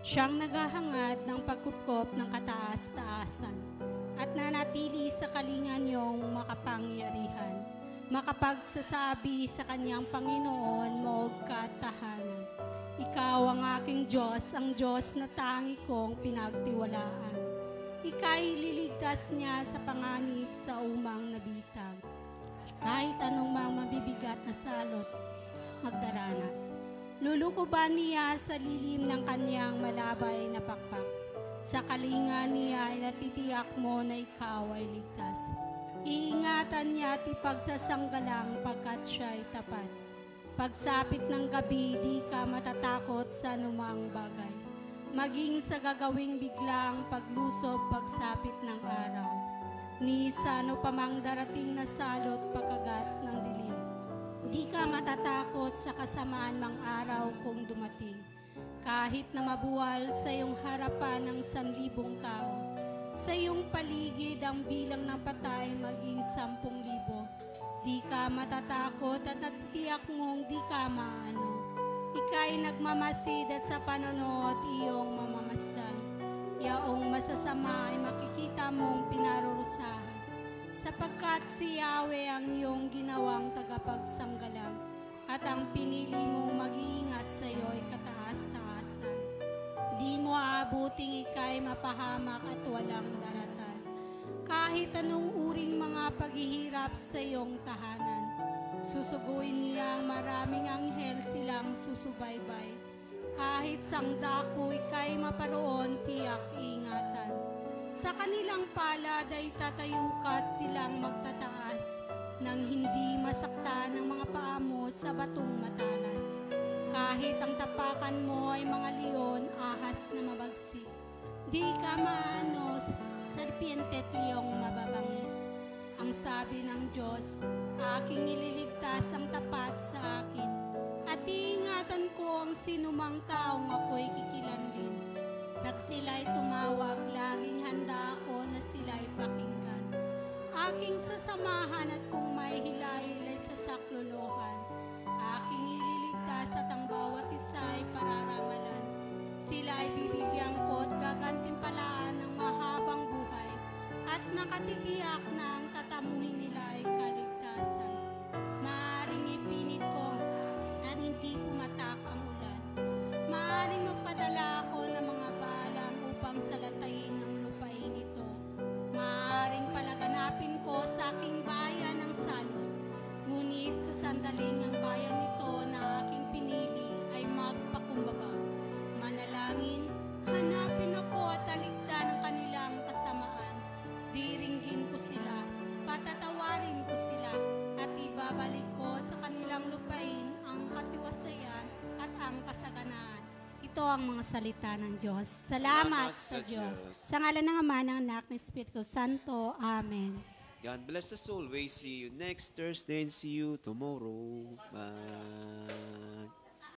Siyang naghahangad ng pagkupkop ng kataas-taasan at nanatili sa kalingan niyong makapangyarihan, makapagsasabi sa kanyang Panginoon moog katahanan. Ikaw ang aking Diyos, ang Diyos na tangi kong pinagtiwalaan. Ika'y liligtas niya sa panganib sa umang nabitag. Kahit anong mga mabibigat na salot, magdaranas. Lulukuban niya sa lilim ng kanyang malabay na pakpak. Sa kalinga niya ay natitiyak mo na ikaw ay ligtas. Iingatan niya at ipagsasanggalang pagkat siya'y tapat. Pagsapit ng gabi, di ka matatakot sa anumang bagay. Maging sa gagawing biglang paglusob pagsapit ng araw. Ni sa ano pamang darating na salot pagkagat ng dilim. Di ka matatakot sa kasamaan mang araw kung dumating. Kahit na mabuwal sa iyong harapan ng 1,000 tao, sa iyong paligid ang bilang ng patay maging 10,000. Di ka matatakot at natitiyak mong di ka maano. Ika'y nagmamasid at sa panonood iyong mamamasdan. Yaong masasama ay makikita mong pinarurusahan. Sapagkat si Yahweh ang iyong ginawang tagapagsanggalang at ang pinili mong mag-iingat sa iyo ay kataas-taasan. Di mo aabuting ika'y mapahamak at walang daratan. Kahit anong uring mga paghihirap sa iyong tahanan, susuguin niya ang maraming anghel silang susubaybay. Kahit sang dako ika'y maparoon, tiyak ingatan. Sa kanilang palad ay tatayukat silang magtataas nang hindi masaktan ang mga paa mo sa batong matalas. Kahit ang tapakan mo ay mga leon, ahas na mabagsik. Di ka maano, serpiente at leong mababangis. Ang sabi ng Diyos, aking ililigtas ang tapat sa akin. At iingatan ko ang sinumang taong ako'y kikilanlin. Nag sila'y tumawag, laging handa ako na sila'y pakinggan. Aking sasamahan at kung may hilay-hilay sa saklolohan, aking ililigtas at ang bawat isa ay pararamalan. Sila ay bibigyan ko at gagantimpalaan ng mahabang buhay at nakatitiyak na ang tatamuhin nila ay kaligtasan. Maaaring ipinit ko at hindi pumatak ang ulan. Maaaring magpadala ako ng mga balang upang salatayin ang lupain ito. Maaaring palaganapin ko sa aking bayan ang salot. Ngunit sa sandaling ang bayan nito na aking pinili ay magpakumbaba. Manalangin, hanapin ako at taligdan ang kanilang kasamaan. Diringgin ko sila, patatawarin ko sila, at ibabalik ko sa kanilang lupain ang katiwasayan at ang kasaganaan. Ito ang mga salita ng Diyos. Salamat sa Diyos. Sa ngalan ng Ama, ng Anak, ng Espiritu Santo. Amen. God bless us always. See you next Thursday and see you tomorrow. Bye.